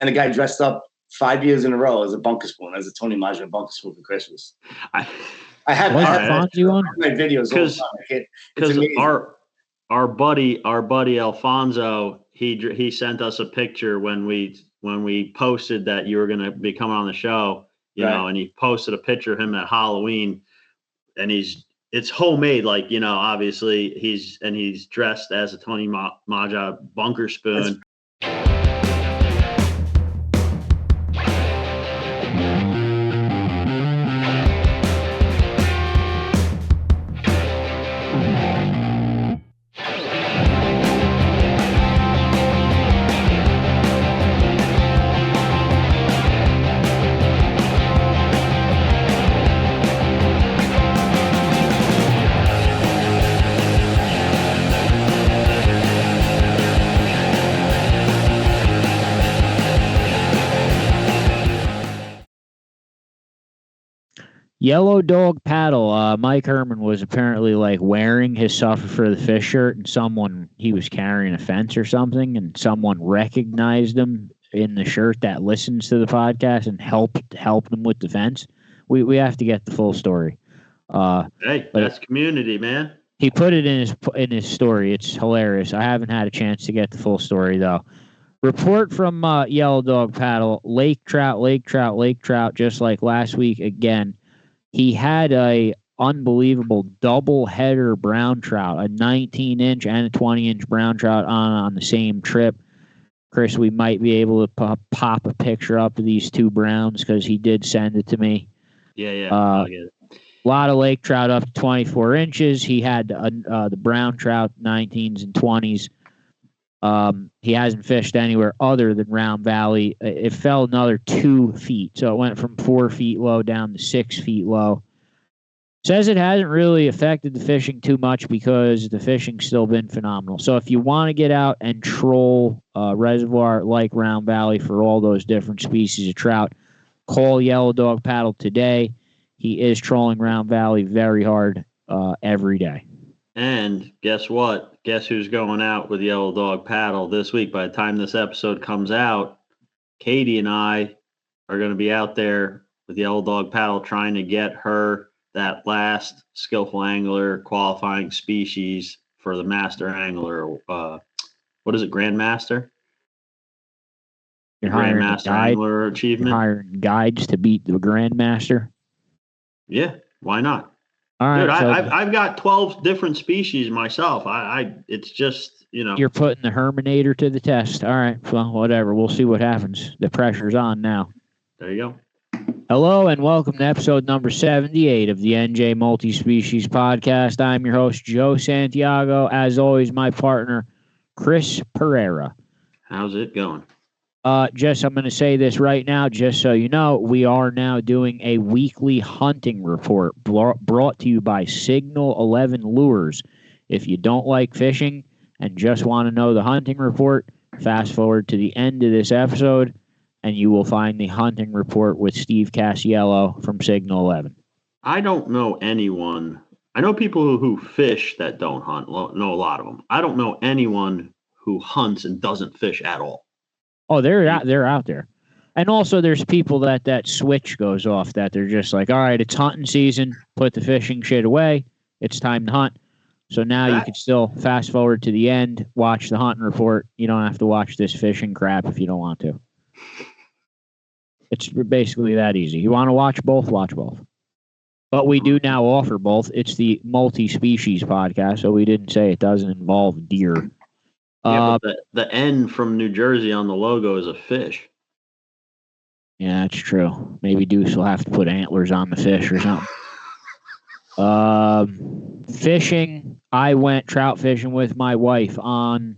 and a guy dressed up 5 years in a row as a bunker spoon, as a Tony Maja bunker spoon for Christmas. I have my videos because our buddy Alfonso, he sent us a picture when we posted that you were going to be coming on the show, you know, and he posted a picture of him at Halloween, and it's homemade, like, you know, obviously he's dressed as a Tony Maja bunker spoon. Yellow Dog Paddle. Mike Herman was apparently like wearing his Suffer for the Fish shirt, and he was carrying a fence or something, and someone recognized him in the shirt that listens to the podcast and helped him with the fence. We have to get the full story. Hey, that's community, man. He put it in his story. It's hilarious. I haven't had a chance to get the full story though. Report from Yellow Dog Paddle: lake trout, just like last week again. He had a unbelievable double header brown trout, a 19-inch and a 20-inch brown trout on the same trip. Chris, we might be able to pop a picture up of these two browns because he did send it to me. Yeah. I'll get it. A lot of lake trout up to 24 inches. He had the brown trout 19s and 20s. He hasn't fished anywhere other than Round Valley. It fell another 2 feet, so it went from 4 feet low down to 6 feet low. Says it hasn't really affected the fishing too much because the fishing's still been phenomenal. So if you want to get out and troll reservoir like Round Valley for all those different species of trout, call Yellow Dog Paddle today. He is trolling Round Valley very hard every day. And guess what? Guess who's going out with Yellow Dog Paddle this week? By the time this episode comes out, Katie and I are going to be out there with Yellow Dog Paddle trying to get her that last skillful angler qualifying species for the master angler. What is it? Grandmaster? You're hiring Grandmaster Angler Achievement? You're hiring guides to beat the Grandmaster? Yeah, why not? All right, dude, so I've got 12 different species myself. It's just, you know. You're putting the Herminator to the test. All right, well, whatever. We'll see what happens. The pressure's on now. There you go. Hello and welcome to episode number 78 of the NJ Multi-Species Podcast. I'm your host, Joe Santiago. As always, my partner, Chris Pereira. How's it going? I'm going to say this right now, just so you know, we are now doing a weekly hunting report brought to you by Signal 11 Lures. If you don't like fishing and just want to know the hunting report, fast forward to the end of this episode, and you will find the hunting report with Steve Casiello from Signal 11. I don't know anyone. I know people who fish that don't hunt, know a lot of them. I don't know anyone who hunts and doesn't fish at all. Oh, they're out there. And also there's people that switch goes off, that they're just like, all right, it's hunting season, put the fishing shit away, it's time to hunt. So now you can still fast forward to the end, watch the hunting report. You don't have to watch this fishing crap if you don't want to. It's basically that easy. You want to watch both, watch both. But we do now offer both. It's the multi-species podcast, so we didn't say it doesn't involve deer. Yeah, but the N from New Jersey on the logo is a fish. Yeah, that's true. Maybe Deuce will have to put antlers on the fish or something. Fishing. I went trout fishing with my wife on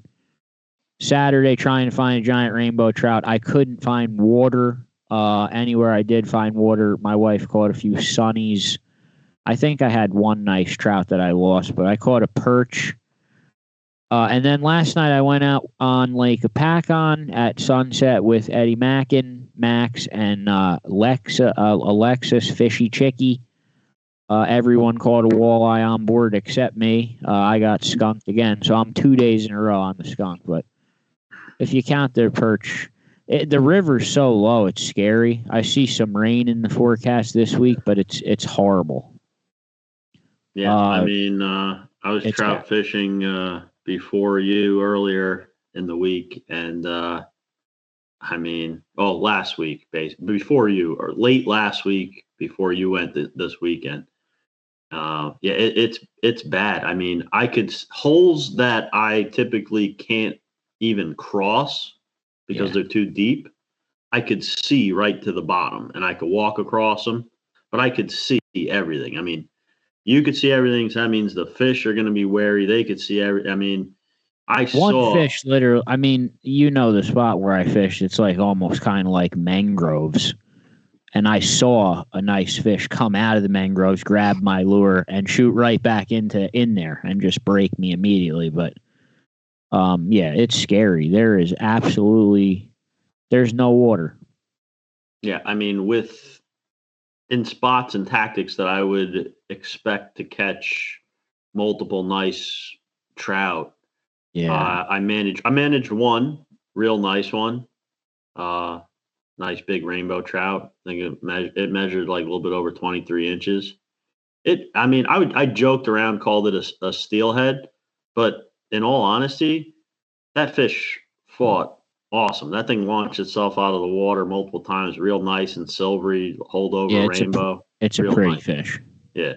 Saturday trying to find a giant rainbow trout. I couldn't find water anywhere. I did find water. My wife caught a few sunnies. I think I had one nice trout that I lost, but I caught a perch. And then last night I went out on Lake Apacon at sunset with Eddie Mackin, Max, and Alexis Fishy Chicky. Everyone caught a walleye on board except me. I got skunked again, so I'm 2 days in a row on the skunk. But if you count the perch, The river's so low, it's scary. I see some rain in the forecast this week, but it's horrible. Yeah, I mean, I was trout fishing before you earlier in the week, and I mean, last week, before you, or late last week before you went this weekend. It's bad. I mean, I could holes that I typically can't even cross because they're too deep. I could see right to the bottom, and I could walk across them, but I could see everything. I mean, you could see everything, so that means the fish are going to be wary. They could see everything. I mean, One fish literally, I mean, the spot where I fished, it's like almost kind of like mangroves. And I saw a nice fish come out of the mangroves, grab my lure, and shoot right back in there and just break me immediately. But it's scary. There's no water. Yeah, I mean, in spots and tactics that I would expect to catch multiple nice trout. Yeah, I managed one real nice one. Nice big rainbow trout. I think it measured like a little bit over 23 inches. I joked around, called it a steelhead, but in all honesty, that fish fought awesome. That thing launched itself out of the water multiple times, real nice and silvery, holdover rainbow. It's a pretty fish. Yeah.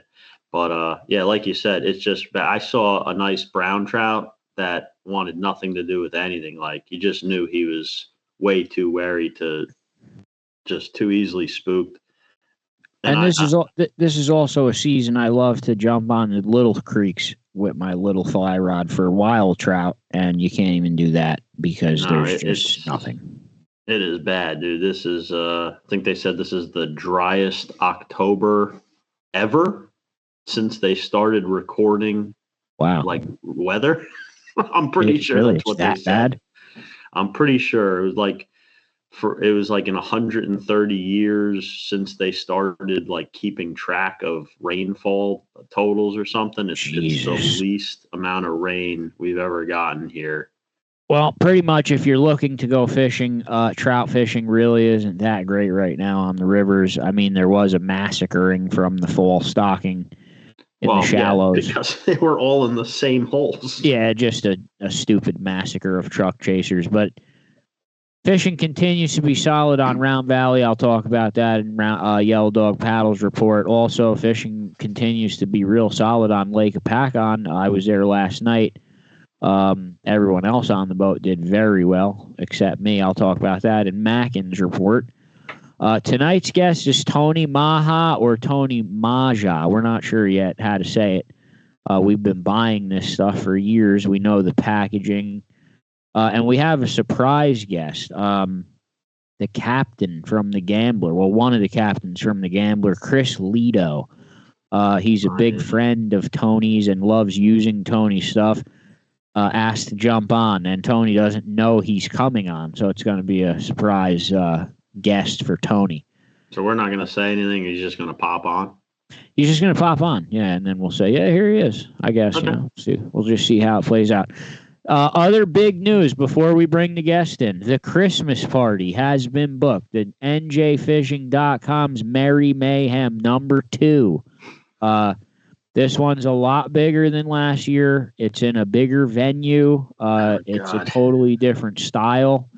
But like you said, it's just I saw a nice brown trout that wanted nothing to do with anything. Like, you just knew he was way too wary to just too easily spooked. And this is also a season I love to jump on the little creeks with my little fly rod for wild trout, and you can't even do that because there's just nothing. It is bad, dude. This is I think they said this is the driest October ever since they started recording weather. I'm pretty sure that's what they said. Bad? I'm pretty sure it was like in 130 years since they started like keeping track of rainfall totals or something. It's the least amount of rain we've ever gotten here. Well, pretty much if you're looking to go fishing, trout fishing really isn't that great right now on the rivers. I mean, there was a massacring from the fall stocking in the shallows. Because they were all in the same holes. Yeah, just a stupid massacre of truck chasers. But fishing continues to be solid on Round Valley. I'll talk about that in Yellow Dog Paddles report. Also, fishing continues to be real solid on Lake Apacon. I was there last night. Everyone else on the boat did very well, except me. I'll talk about that in Mackin's report. Tonight's guest is Tony Maja or Tony Maja. We're not sure yet how to say it. We've been buying this stuff for years. We know the packaging. And we have a surprise guest, the captain from The Gambler. Well, one of the captains from The Gambler, Chris Lido. He's a big friend of Tony's and loves using Tony's stuff. Asked to jump on, and Tony doesn't know he's coming on, so it's going to be a surprise guest for Tony. So we're not going to say anything. He's just going to pop on. He's just going to pop on, and then we'll say, yeah, here he is. I guess we'll just see how it plays out. Other big news before we bring the guest in: the Christmas party has been booked at NJFishing.com's Merry Mayhem #2. This one's a lot bigger than last year. It's in a bigger venue. It's a totally different style.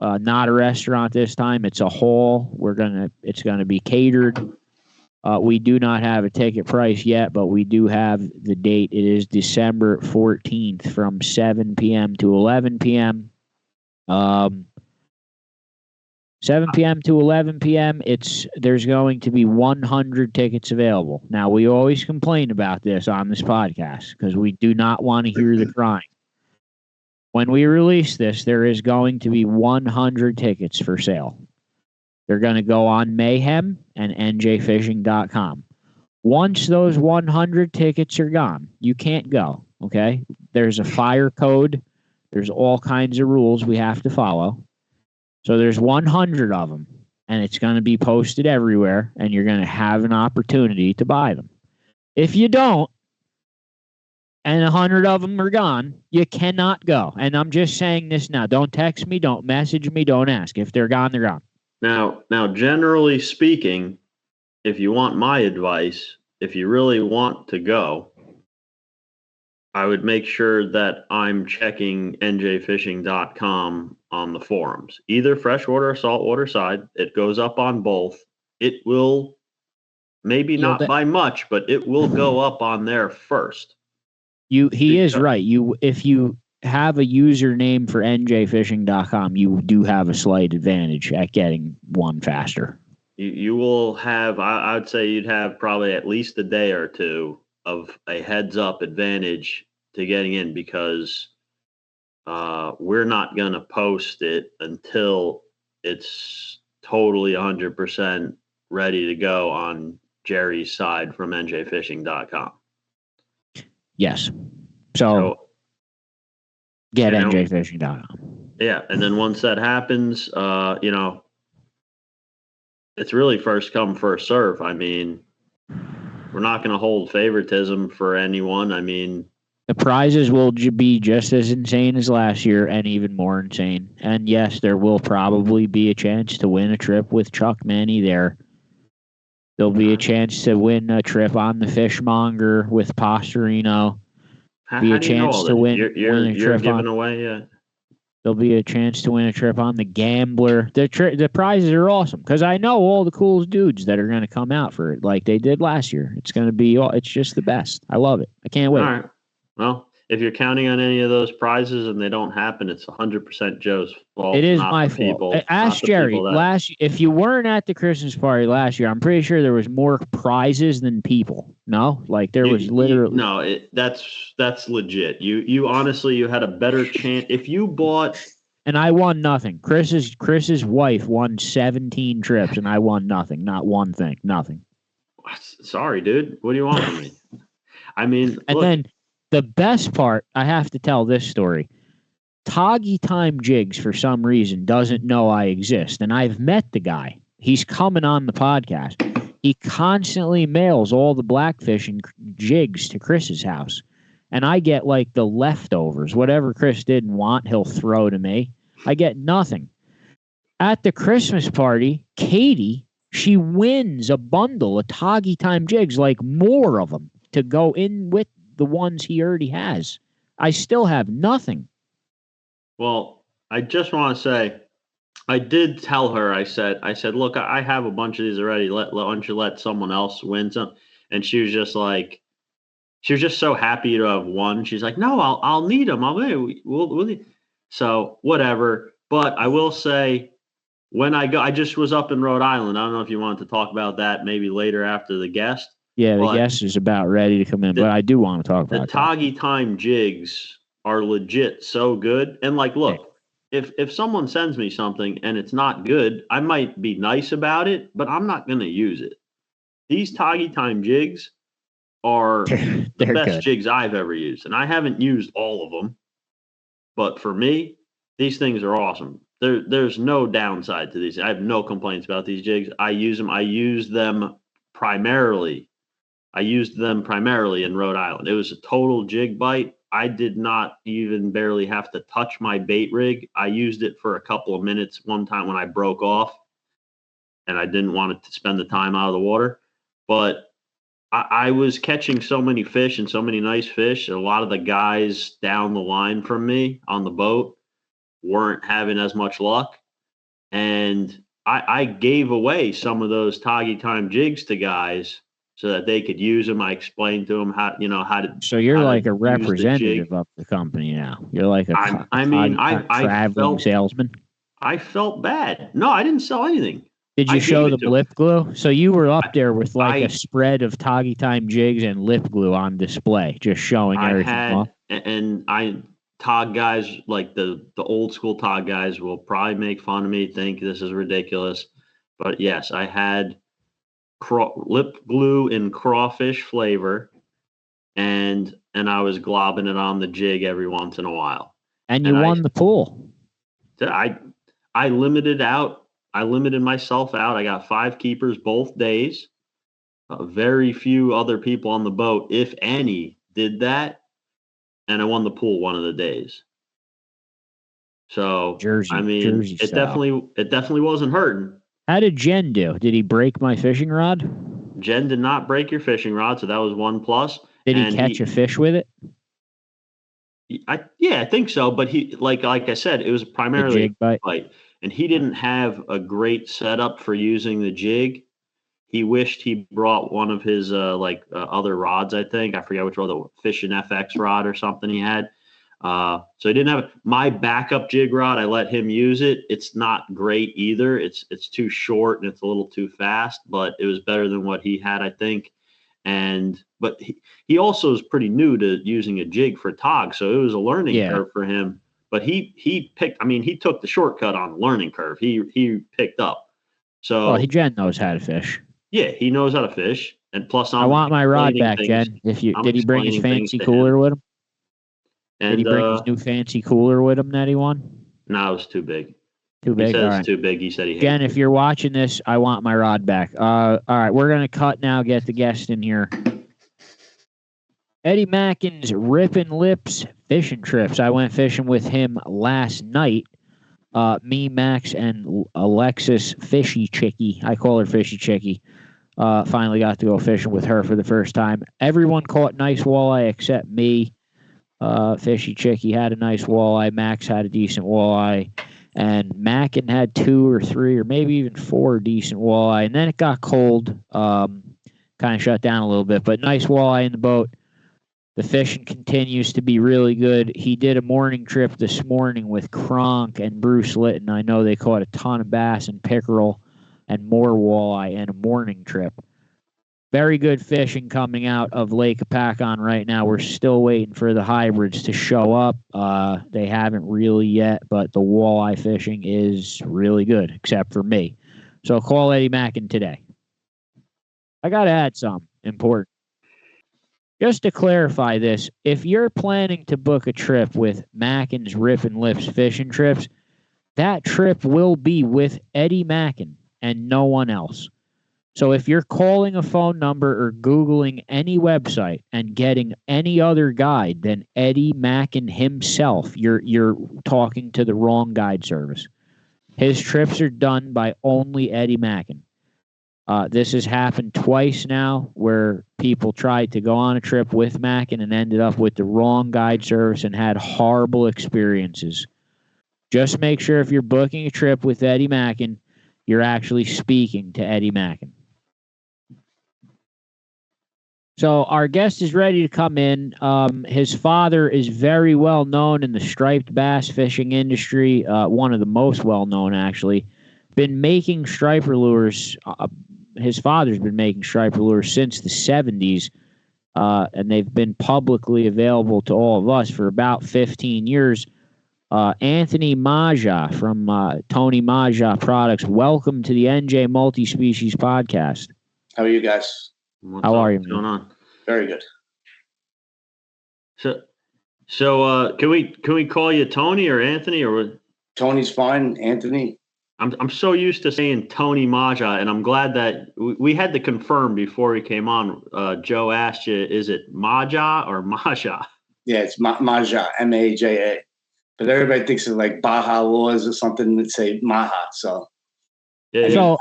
Not a restaurant this time. It's a hall. It's gonna be catered. We do not have a ticket price yet, but we do have the date. It is December 14th from 7 p.m. to 11 p.m. 7 p.m. to 11 p.m. There's going to be 100 tickets available. Now, we always complain about this on this podcast because we do not want to hear the crying. When we release this, there is going to be 100 tickets for sale. They're going to go on Mayhem and NJFishing.com. Once those 100 tickets are gone, you can't go, okay? There's a fire code. There's all kinds of rules we have to follow. So there's 100 of them, and it's going to be posted everywhere, and you're going to have an opportunity to buy them. If you don't, and 100 of them are gone, you cannot go. And I'm just saying this now. Don't text me. Don't message me. Don't ask. If they're gone, they're gone. Now, generally speaking, if you want my advice, if you really want to go, I would make sure that I'm checking njfishing.com on the forums, either freshwater or saltwater side. It goes up on both. It will, maybe not by much, but it will go up on there first. He is right. If you have a username for njfishing.com, you do have a slight advantage at getting one faster. You will have, I would say you'd have probably at least a day or two of a heads up advantage to getting in, because we're not going to post it until it's totally 100% ready to go on Jerry's side from njfishing.com. Yes. So get njfishing.com. Yeah. And then once that happens, it's really first come, first serve. I mean, we're not going to hold favoritism for anyone. I mean, the prizes will be just as insane as last year and even more insane. And yes, there will probably be a chance to win a trip with Chuck Manny there. There'll be a chance to win a trip on the Fishmonger with Pastorino. Be a chance to win a trip giving away. There'll be a chance to win a trip on the Gambler. The prizes are awesome because I know all the cool dudes that are going to come out for it, like they did last year. It's going to be. It's just the best. I love it. I can't wait. All right. Well, if you're counting on any of those prizes and they don't happen, it's 100% Joe's fault. It is my fault. Ask Jerry. If you weren't at the Christmas party last year, I'm pretty sure there was more prizes than people. No, like there was literally. No, that's legit. You honestly, you had a better chance if you bought. And I won nothing. Chris's wife won 17 trips, and I won nothing. Not one thing. Nothing. Sorry, dude. What do you want from me? I mean, and then. The best part, I have to tell this story. Toggy Time Jigs, for some reason, doesn't know I exist. And I've met the guy. He's coming on the podcast. He constantly mails all the blackfishing jigs to Chris's house. And I get like the leftovers. Whatever Chris didn't want, he'll throw to me. I get nothing. At the Christmas party, Katie, she wins a bundle of Toggy Time Jigs, like more of them, to go in with the ones he already has. I still have nothing. Well, I just want to say, I did tell her, I said, look, I have a bunch of these already. Why don't you let someone else win some? And she was just like, she was just so happy to have won. She's like, no, I'll need them. We'll need. So whatever. But I will say, when I just was up in Rhode Island. I don't know if you wanted to talk about that maybe later after the guest. Yeah, the guest is about ready to come in, but I do want to talk about the Toggy Time jigs are legit so good. And like, look, if someone sends me something and it's not good, I might be nice about it, but I'm not going to use it. These Toggy Time jigs are the best good. Jigs I've ever used, and I haven't used all of them. But for me, these things are awesome. There's no downside to these. I have no complaints about these jigs. I use them. I used them primarily in Rhode Island. It was a total jig bite. I did not even barely have to touch my bait rig. I used it for a couple of minutes one time when I broke off and I didn't want to spend the time out of the water. But I was catching so many fish and so many nice fish. A lot of the guys down the line from me on the boat weren't having as much luck. And I gave away some of those Toggy Time jigs to guys so that they could use them. I explained to them how to. So you're like a representative of the company now. You're like a traveling salesman. I felt bad. No, I didn't sell anything. Did you show them lip glue? So you were up there with like a spread of Toggy Time jigs and lip glue on display, just showing everything. And Tog guys, like the old school Tog guys, will probably make fun of me, think this is ridiculous. But yes, I had lip glue in crawfish flavor, and I was globbing it on the jig every once in a while. And you won the pool. I limited myself out. I got 5 keepers both days. Very few other people on the boat, if any, did that. and I won the pool one of the days. So Jersey it style. definitely wasn't hurting. How did Jen do? Did he break my fishing rod? Jen did not break your fishing rod, so that was 1+. Did he catch a fish with it? I think so. But he, like I said, it was primarily a jig bite, and he didn't have a great setup for using the jig. He wished he brought one of his other rods. I think I forget which one, the Fishing FX rod or something he had. So he didn't have my backup jig rod. I let him use it. It's not great either. It's too short and it's a little too fast, but it was better than what he had, I think. But he also is pretty new to using a jig for tog, so it was a learning curve for him. But he took the shortcut on the learning curve. He picked up. So Jen knows how to fish. Yeah, he knows how to fish. And plus, I want my rod back, Jen. Did he bring his fancy cooler with him? Did he bring his new fancy cooler with him that he won? No, it was too big. Too big? He said it's too big. He said he hated Jen, if you're watching this, I want my rod back. All right, we're going to cut now, get the guest in here. Eddie Mackin's Rippin' Lips fishing trips. I went fishing with him last night. Me, Max, and Alexis Fishy Chickie. I call her Fishy Chickie. Finally got to go fishing with her for the first time. Everyone caught nice walleye except me. Fishy Chickie had a nice walleye. Max had a decent walleye. And Mackin had 2 or 3 or maybe even 4 decent walleye. And then it got cold. Kind of shut down a little bit. But nice walleye in the boat. The fishing continues to be really good. He did a morning trip this morning with Kronk and Bruce Litton. I know they caught a ton of bass and pickerel and more walleye in a morning trip. Very good fishing coming out of Lake Apacon right now. We're still waiting for the hybrids to show up. They haven't really yet, but the walleye fishing is really good, except for me. So call Eddie Mackin today. I got to add something important. Just to clarify this, if you're planning to book a trip with Mackin's Rippin' Lips fishing trips, that trip will be with Eddie Mackin and no one else. So if you're calling a phone number or Googling any website and getting any other guide than Eddie Mackin himself, you're talking to the wrong guide service. His trips are done by only Eddie Mackin. This has happened twice now where people tried to go on a trip with Mackin and ended up with the wrong guide service and had horrible experiences. Just make sure if you're booking a trip with Eddie Mackin, you're actually speaking to Eddie Mackin. So our guest is ready to come in. His father is very well known in the striped bass fishing industry, one of the most well known actually. Been making striper lures. His father's been making striper lures since the 70s, and they've been publicly available to all of us for about 15 years. Anthony Maja from Tony Maja Products. Welcome to the NJ Multi-Species Podcast. How are you guys? How are you? What's going on? Very good. So can we call you Tony or Anthony or? Tony's fine. Anthony. I'm so used to saying Tony Maja, and I'm glad that we had to confirm before we came on. Joe asked you, is it Maja or Maja? Yeah, it's Maja, Maja. But everybody thinks it's like Baja laws or something that say Maja. So, yeah, so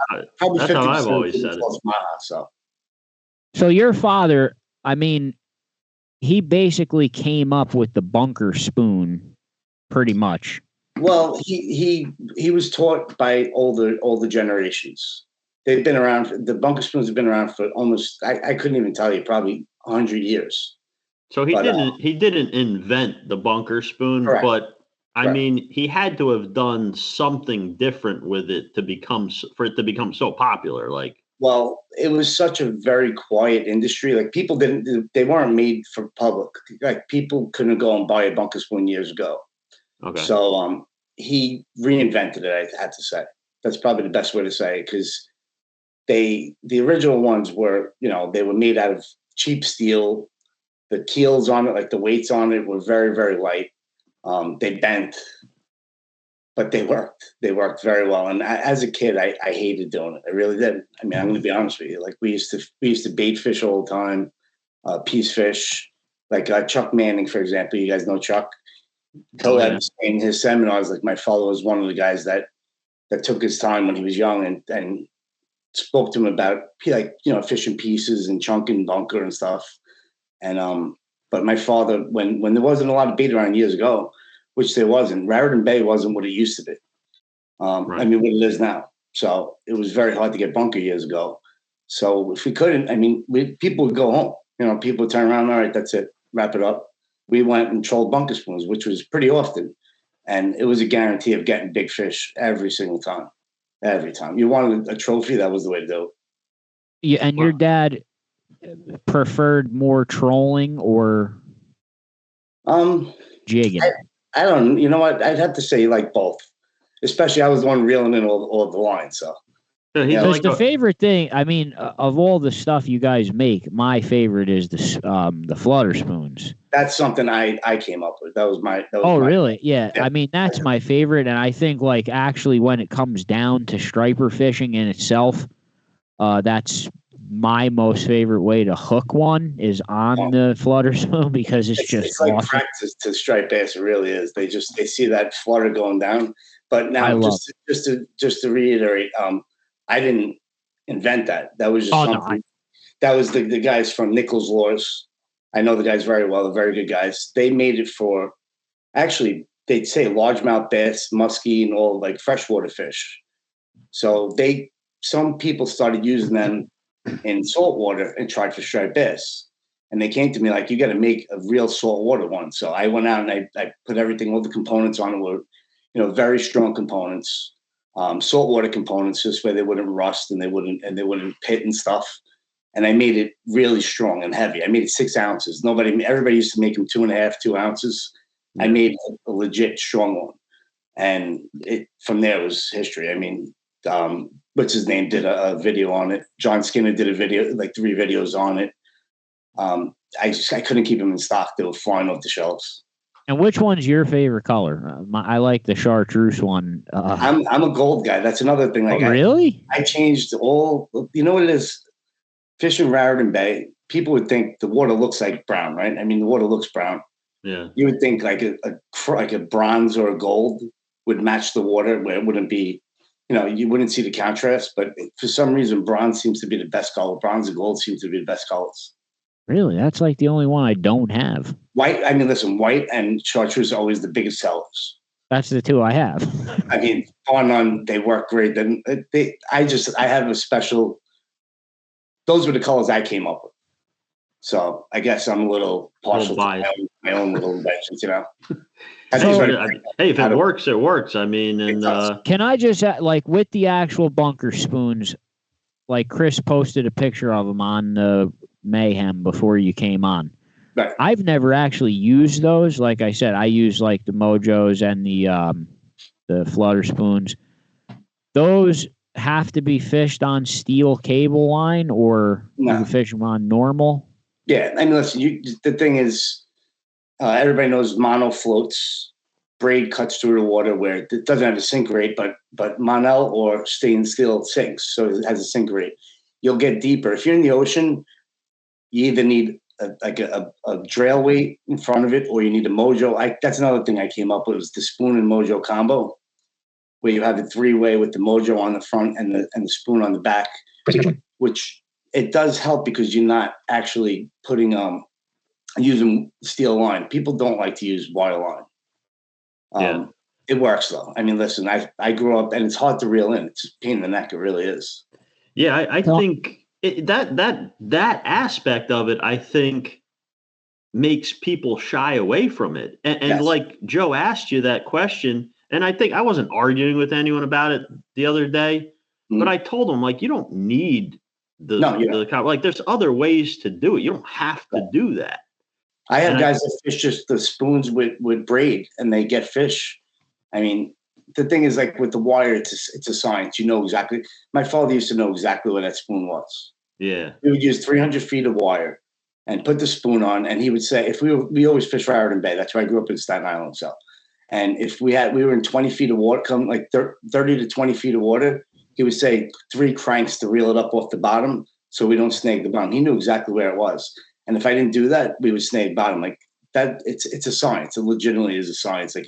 that's how I've always said it. Maja, so your father, I mean, he basically came up with the bunker spoon, pretty much. Well, he was taught by older generations. They've been around. The bunker spoons have been around for almost. I couldn't even tell you, probably 100 years. So he didn't invent the bunker spoon, correct. But I correct. mean, he had to have done something different with it for it to become so popular. Like, well, it was such a very quiet industry. Like people they weren't made for public. Like people couldn't go and buy a bunker spoon years ago. Okay. So he reinvented it, I had to say. That's probably the best way to say it, because the original ones were, they were made out of cheap steel. The keels on it, like the weights on it, were very, very light. They bent, but they worked. They worked very well. And as a kid, I hated doing it. I really did. I mean, I'm going to be honest with you. Like we used to bait fish all the time, piece fish. Like Chuck Manning, for example. You guys know Chuck. He'll have in his seminars, like my father was one of the guys that took his time when he was young and spoke to him about fishing pieces and chunking bunker and stuff. And but my father, when there wasn't a lot of bait around years ago, which there wasn't, Raritan Bay wasn't what it used to be. Right. I mean, what it is now. So it was very hard to get bunker years ago. So if we couldn't, I mean, people would go home. You know, people would turn around. All right, that's it. Wrap it up. We went and trolled bunker spoons, which was pretty often. And it was a guarantee of getting big fish every single time. Every time. You wanted a trophy, that was the way to do it. Yeah, and your dad preferred more trolling or jigging? I don't, you know what? I'd have to say like both. Especially I was the one reeling in all the lines, so. Because the favorite thing, I mean, of all the stuff you guys make, my favorite is the flutter spoons. That's something I came up with. That was my. Really? Yeah. I mean, that's my favorite, and I think like actually when it comes down to striper fishing in itself, that's my most favorite way to hook one is on the flutter spoon because it's like awesome. Practice to stripe bass. It really is. They see that flutter going down. But now, just to reiterate, I didn't invent that. That was just something. That was the guys from Nichols Laws. I know the guys very well. They're very good guys. They made it for, actually, they'd say largemouth bass, muskie, and all like freshwater fish. So some people started using them in saltwater and tried for striped bass. And they came to me like, you got to make a real saltwater one. So I went out and I put everything, all the components on it were, very strong components, saltwater components, just where they wouldn't rust and they wouldn't pit and stuff. And I made it really strong and heavy. I made it 6 ounces. Everybody used to make them 2.5, 2 ounces. I made a legit strong one. And from there was history. I mean, what's his name did a video on it. John Skinner did a video, like 3 videos on it. I couldn't keep them in stock. They were flying off the shelves. And which one's your favorite color? I like the chartreuse one. I'm a gold guy. That's another thing. Like, really? I changed all. You know what it is? Fishing Raritan Bay, people would think the water looks like brown, right? I mean, the water looks brown. Yeah. You would think like a bronze or a gold would match the water, where it wouldn't be. You wouldn't see the contrast. But for some reason, bronze seems to be the best color. Bronze and gold seem to be the best colors. Really? That's like the only one I don't have. White, I mean, listen, white and chartreuse are always the biggest sellers. That's the 2 I have. I mean, on they work great. Then I have a special. Those were the colors I came up with. So I guess I'm a little partial to my own little inventions, Hey, if it works, it works. I mean, and can I just like with the actual bunker spoons, like Chris posted a picture of them on the Mayhem before you came on. Right. I've never actually used those. Like I said, I use like the Mojos and the flutter spoons. Those have to be fished on steel cable line, or you can fish them on normal. Yeah, I mean, listen. The thing is, everybody knows mono floats. Braid cuts through the water where it doesn't have a sink rate, but Monel or stainless steel sinks, so it has a sink rate. You'll get deeper if you're in the ocean. You either need a drail weight in front of it, or you need a Mojo. That's another thing I came up with, was the spoon and Mojo combo, where you have the 3-way with the Mojo on the front and the spoon on the back, which it does help because you're not actually using steel line. People don't like to use wire line. It works though. I mean, listen, I grew up, and it's hard to reel in. It's a pain in the neck. It really is. Yeah, I think. That aspect of it, I think, makes people shy away from it. And yes. Like Joe asked you that question, and I think I wasn't arguing with anyone about it the other day, but I told him, like, you don't need like there's other ways to do it. You don't have to do that. I have guys that fish just the spoons with braid, and they get fish. I mean, the thing is, like with the wire, it's a science. You know exactly. My father used to know exactly where that spoon was. Yeah, we would use 300 feet of wire and put the spoon on, and he would say, if we always fish Raritan Bay. That's where I grew up in Staten Island. So, and if we were in 20 feet of water, come like 30 to 20 feet of water, he would say 3 cranks to reel it up off the bottom so we don't snag the bottom. He knew exactly where it was. And if I didn't do that, we would snag bottom. Like that, it's a science. It legitimately is a science. Like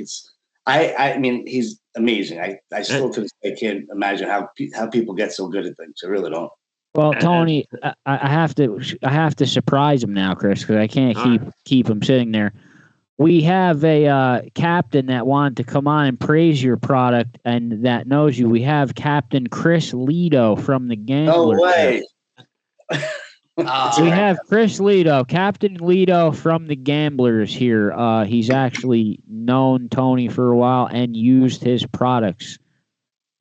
I mean, he's amazing. I still to this day can't imagine how people get so good at things. I really don't. Well, Tony, I have to surprise him now, Chris, because I can't keep him sitting there. We have a captain that wanted to come on and praise your product, and that knows you. We have Captain Chris Lido from the Gambler. No way. We have Chris Lido, Captain Lido from the Gamblers here. He's actually known Tony for a while and used his products.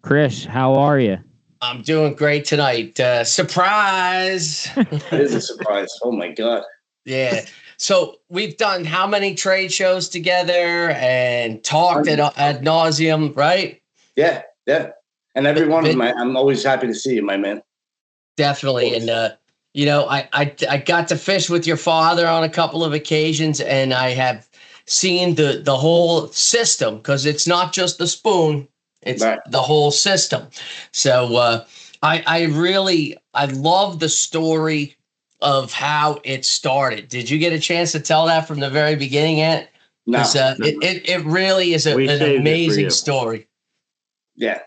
Chris, how are you? I'm doing great tonight. Surprise! It is a surprise. Oh my God. Yeah. So we've done how many trade shows together and talked ad nauseum, right? Yeah. And every one of them, I'm always happy to see you, my man. Definitely. And I got to fish with your father on a couple of occasions, and I have seen the whole system, because it's not just the spoon, it's the whole system. So I love the story of how it started. Did you get a chance to tell that from the very beginning, Ant? No. It really is an amazing story. Yeah.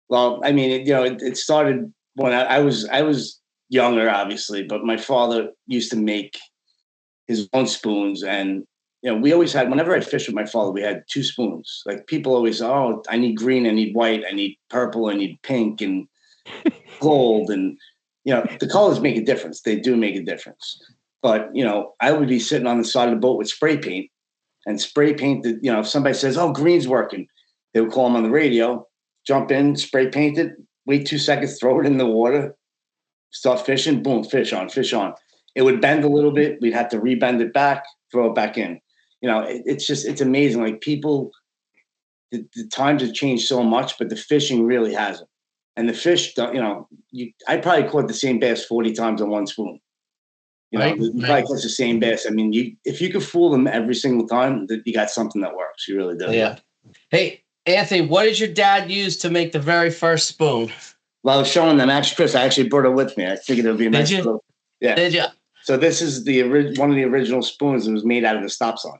Well, I mean, it started when I was younger, obviously, but my father used to make his own spoons, and we always had, whenever I'd fish with my father, we had 2 spoons. Like, people always, oh, I need green, I need white, I need purple, I need pink and gold, and the colors make a difference. They do make a difference. But I would be sitting on the side of the boat with spray paint, and spray paint. If somebody says, "Oh, green's working," they would call them on the radio, jump in, spray paint it, wait 2 seconds, throw it in the water, start fishing, boom, fish on. It would bend a little bit. We'd have to rebend it back, throw it back in. It's amazing. Like, people, the times have changed so much, but the fishing really hasn't. And the fish, I probably caught the same bass 40 times on one spoon. You probably catch the same bass. I mean, if you could fool them every single time, you got something that works. You really do. Yeah. Hey, Anthony, what did your dad use to make the very first spoon? Well, I was showing them. Actually, Chris, I actually brought it with me. I figured it would be a nice. Did you? Yeah. Did you? So this is one of the original spoons that was made out of the stop sign.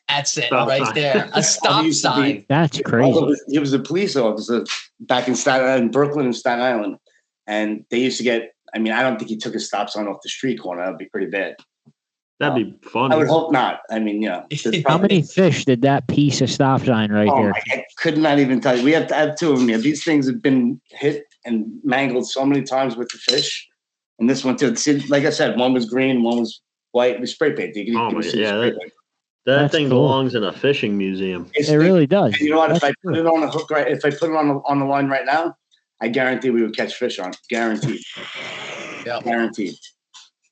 That's it, right there. A stop sign. That's crazy. He was a police officer back in Brooklyn and Staten Island. And they used to get, I mean, I don't think he took a stop sign off the street corner. That'd be pretty bad. That'd be fun. I would hope not. I mean, How many fish did that piece of stop sign here? I could not even tell you. We have to have 2 of them here. These things have been hit and mangled so many times with the fish. And this one too. Like I said, one was green, one was white. We spray paint. That thing belongs in a fishing museum. It really does. And you know what? If I put it on a hook if I put it on the line right now, I guarantee we would catch fish on it. Guaranteed. Yeah. Guaranteed.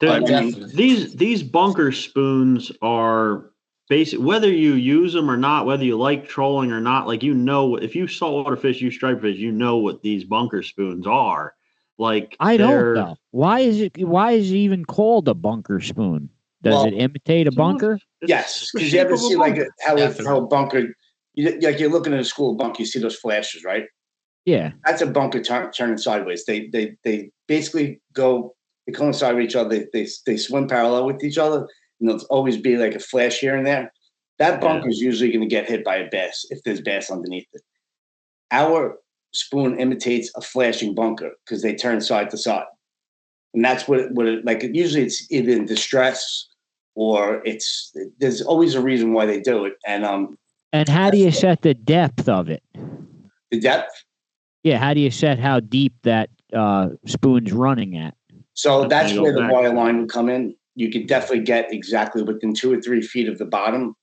Dude, these bunker spoons are basic. Whether you use them or not, whether you like trolling or not, like, if you saltwater fish, you stripe fish, what these bunker spoons are. Like, I don't know. Why is it even called a bunker spoon? Does it imitate a bunker? Yes, because you ever see how a bunker, you're looking at a school bunker, you see those flashes, right? Yeah, that's a bunker turning sideways. They basically they coincide with each other. They swim parallel with each other, and there'll always be like a flash here and there. That bunker is usually going to get hit by a bass if there's bass underneath it. Our spoon imitates a flashing bunker because they turn side to side, and that's what it like. Usually, it's either in distress or there's always a reason why they do it. And how do you set the depth of it? The depth? Yeah, how do you set how deep that spoon's running at? So that's where the wire line would come in. You could definitely get exactly within 2 or 3 feet of the bottom,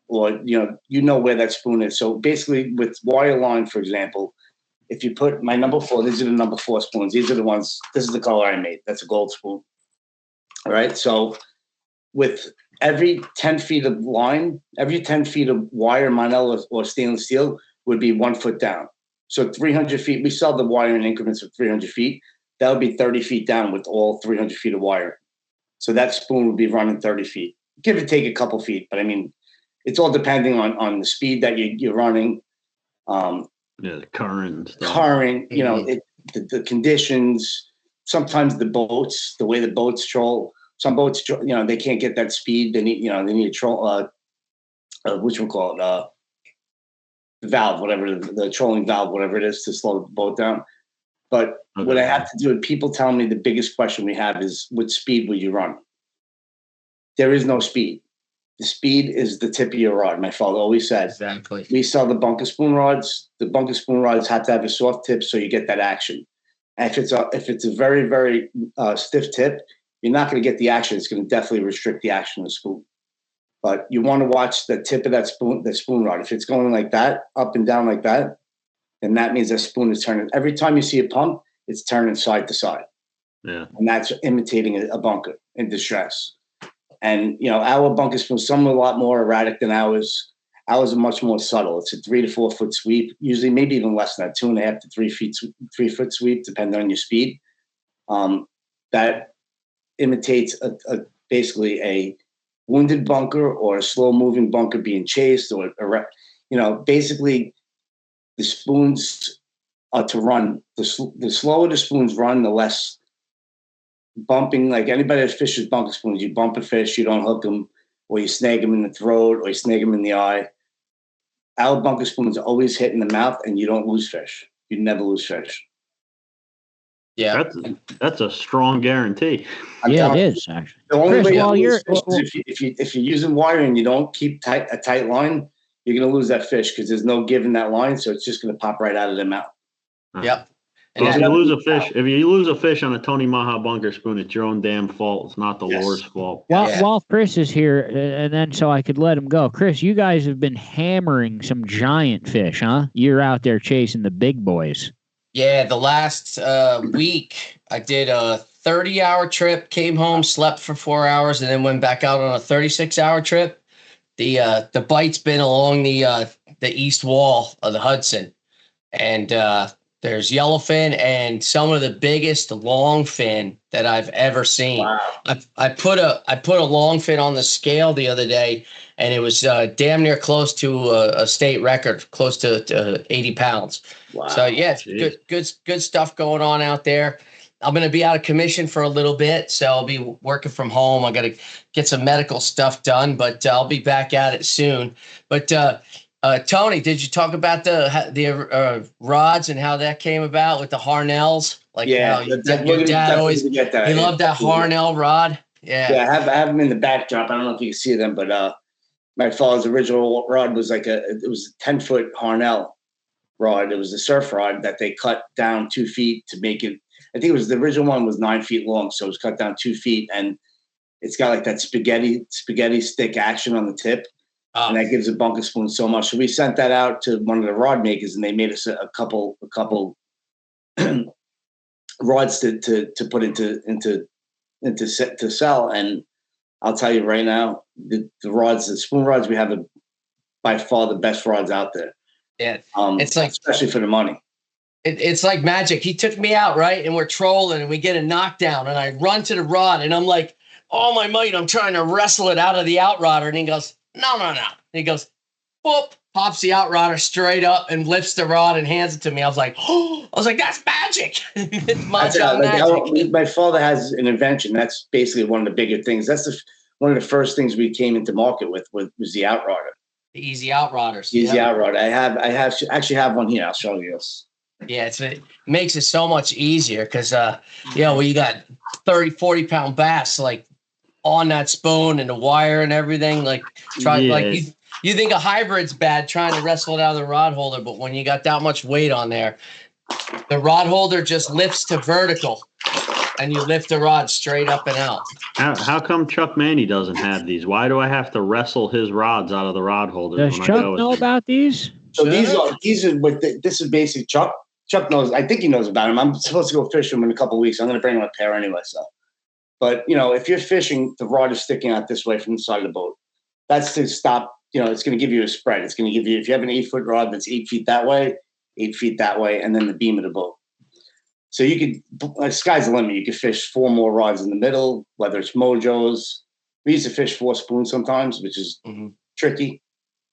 or where that spoon is. So basically, with wire line, for example, if you put my number 4, these are the number 4 spoons. These are the ones. This is the color I made. That's a gold spoon. All right. So with every 10 feet of line, every 10 feet of wire, Monel or stainless steel would be 1 foot down. So 300 feet. We sell the wire in increments of 300 feet. That would be 30 feet down with all 300 feet of wire. So that spoon would be running 30 feet. Give or take a couple feet. But I mean, it's all depending on the speed that you're running. The current. The conditions. Sometimes the way the boats troll. Some boats, they can't get that speed. They need a troll, which we'll call it, the valve, whatever, the trolling valve, whatever it is, to slow the boat down. But what I have to do, and people tell me the biggest question we have is, what speed would you run? There is no speed. The speed is the tip of your rod. My father always said. Exactly. We sell the bunker spoon rods. The bunker spoon rods have to have a soft tip so you get that action. And if it's a very, very stiff tip, you're not going to get the action. It's going to definitely restrict the action of the spoon. But you want to watch the tip of that spoon rod. If it's going like that, up and down like that, then that means that spoon is turning. Every time you see a pump, it's turning side to side. Yeah. And that's imitating a bunker in distress. And, our bunker spoons, some are a lot more erratic than ours. Ours are much more subtle. It's a 3 to 4 foot sweep, usually maybe even less than that, 2.5 to 3 foot sweep, depending on your speed. That imitates basically a wounded bunker or a slow moving bunker being chased, or basically the spoons are to run. The slower the spoons run, the less bumping. Like anybody that fishes bunker spoons, you bump a fish, you don't hook them, or you snag them in the throat, or you snag them in the eye. Our bunker spoons are always hit in the mouth, and you don't lose fish. You never lose fish. Yeah, that's a strong guarantee. It is actually. The only Chris, way you lose fish is if you're using wire and you don't keep a tight line, you're going to lose that fish because there's no give in that line, so it's just going to pop right out of their mouth. Yep. And if you lose a fish on a Tony Maja bunker spoon, it's your own damn fault. It's not the lure's fault. While Chris is here, and then so I could let him go. Chris, you guys have been hammering some giant fish, huh? You're out there chasing the big boys. Yeah, the last week I did a 30-hour trip, came home, slept for 4 hours, and then went back out on a 36-hour trip. The bite's been along the east wall of the Hudson, and there's yellowfin and some of the biggest longfin that I've ever seen. Wow. I put a longfin on the scale the other day, and it was damn near close to a state record, close to 80 pounds. Wow. So yeah, it's good stuff going on out there. I'm going to be out of commission for a little bit, so I'll be working from home. I got to get some medical stuff done, but I'll be back at it soon. But Tony, did you talk about the rods and how that came about with the Harnells? Like how your dad always he loved that Harnell rod. Yeah, I have them in the backdrop. I don't know if you can see them, but my father's original rod was it was a 10-foot Harnell rod. It was a surf rod that they cut down 2 feet to make it. I think it was the original one was 9 feet long, so it was cut down 2 feet, and it's got like that spaghetti stick action on the tip. And that gives a bunker spoon so much. So we sent that out to one of the rod makers, and they made us a couple rods to put into to sell. And I'll tell you right now, the spoon rods we have are by far the best rods out there. Yeah, it's like, especially for the money. It's like magic. He took me out, right, and we're trolling, and we get a knockdown, and I run to the rod, and I'm like, all my might, I'm trying to wrestle it out of the outrodder, and he goes, no. And he goes, boop, pops the outrodder straight up and lifts the rod and hands it to me. I was like, that's magic. It's magic. My father has an invention. That's basically one of the bigger things. That's one of the first things we came into market with was the outrodder. The easy outrodders. Easy outrodder. I actually have one here. I'll show you this. Yeah, it makes it so much easier because, when you got 30, 40 pound bass, like, on that spoon and the wire and everything, like you think a hybrid's bad trying to wrestle it out of the rod holder, but when you got that much weight on there, the rod holder just lifts to vertical and you lift the rod straight up and out. How come Chuck Manny doesn't have these? Why do I have to wrestle his rods out of the rod holder? Does Chuck know about these? So these are this is basic. Chuck knows. I think he knows about them. I'm supposed to go fish them in a couple of weeks. I'm going to bring him a pair anyway. So. But, if you're fishing, the rod is sticking out this way from the side of the boat. That's to stop, it's going to give you a spread. It's going to give you, if you have an 8-foot rod that's 8 feet that way, 8 feet that way, and then the beam of the boat. So you could, sky's the limit. You could fish 4 more rods in the middle, whether it's Mojos. We used to fish 4 spoons sometimes, which is tricky.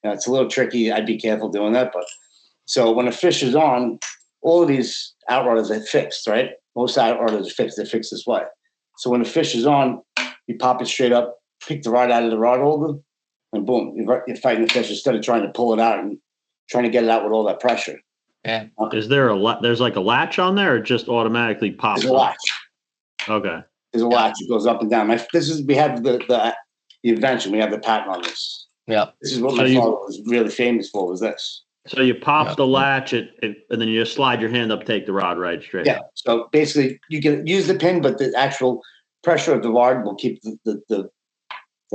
It's a little tricky. I'd be careful doing that. But so when a fish is on, all of these outrodders are fixed, right? Most outrodders are fixed. They're fixed this way. So when the fish is on, you pop it straight up, pick the rod out of the rod holder, and boom, you're fighting the fish instead of trying to pull it out and trying to get it out with all that pressure. Yeah. Is there there's like a latch on there, or it just automatically pops? There's a latch. Okay. There's a latch. It goes up and down. We have the invention. We have the patent on this. Yeah. This is what my father was really famous for. Was this? So you pop the latch, and then you just slide your hand up, take the rod right straight. Yeah. So basically, you can use the pin, but the actual pressure of the rod will keep the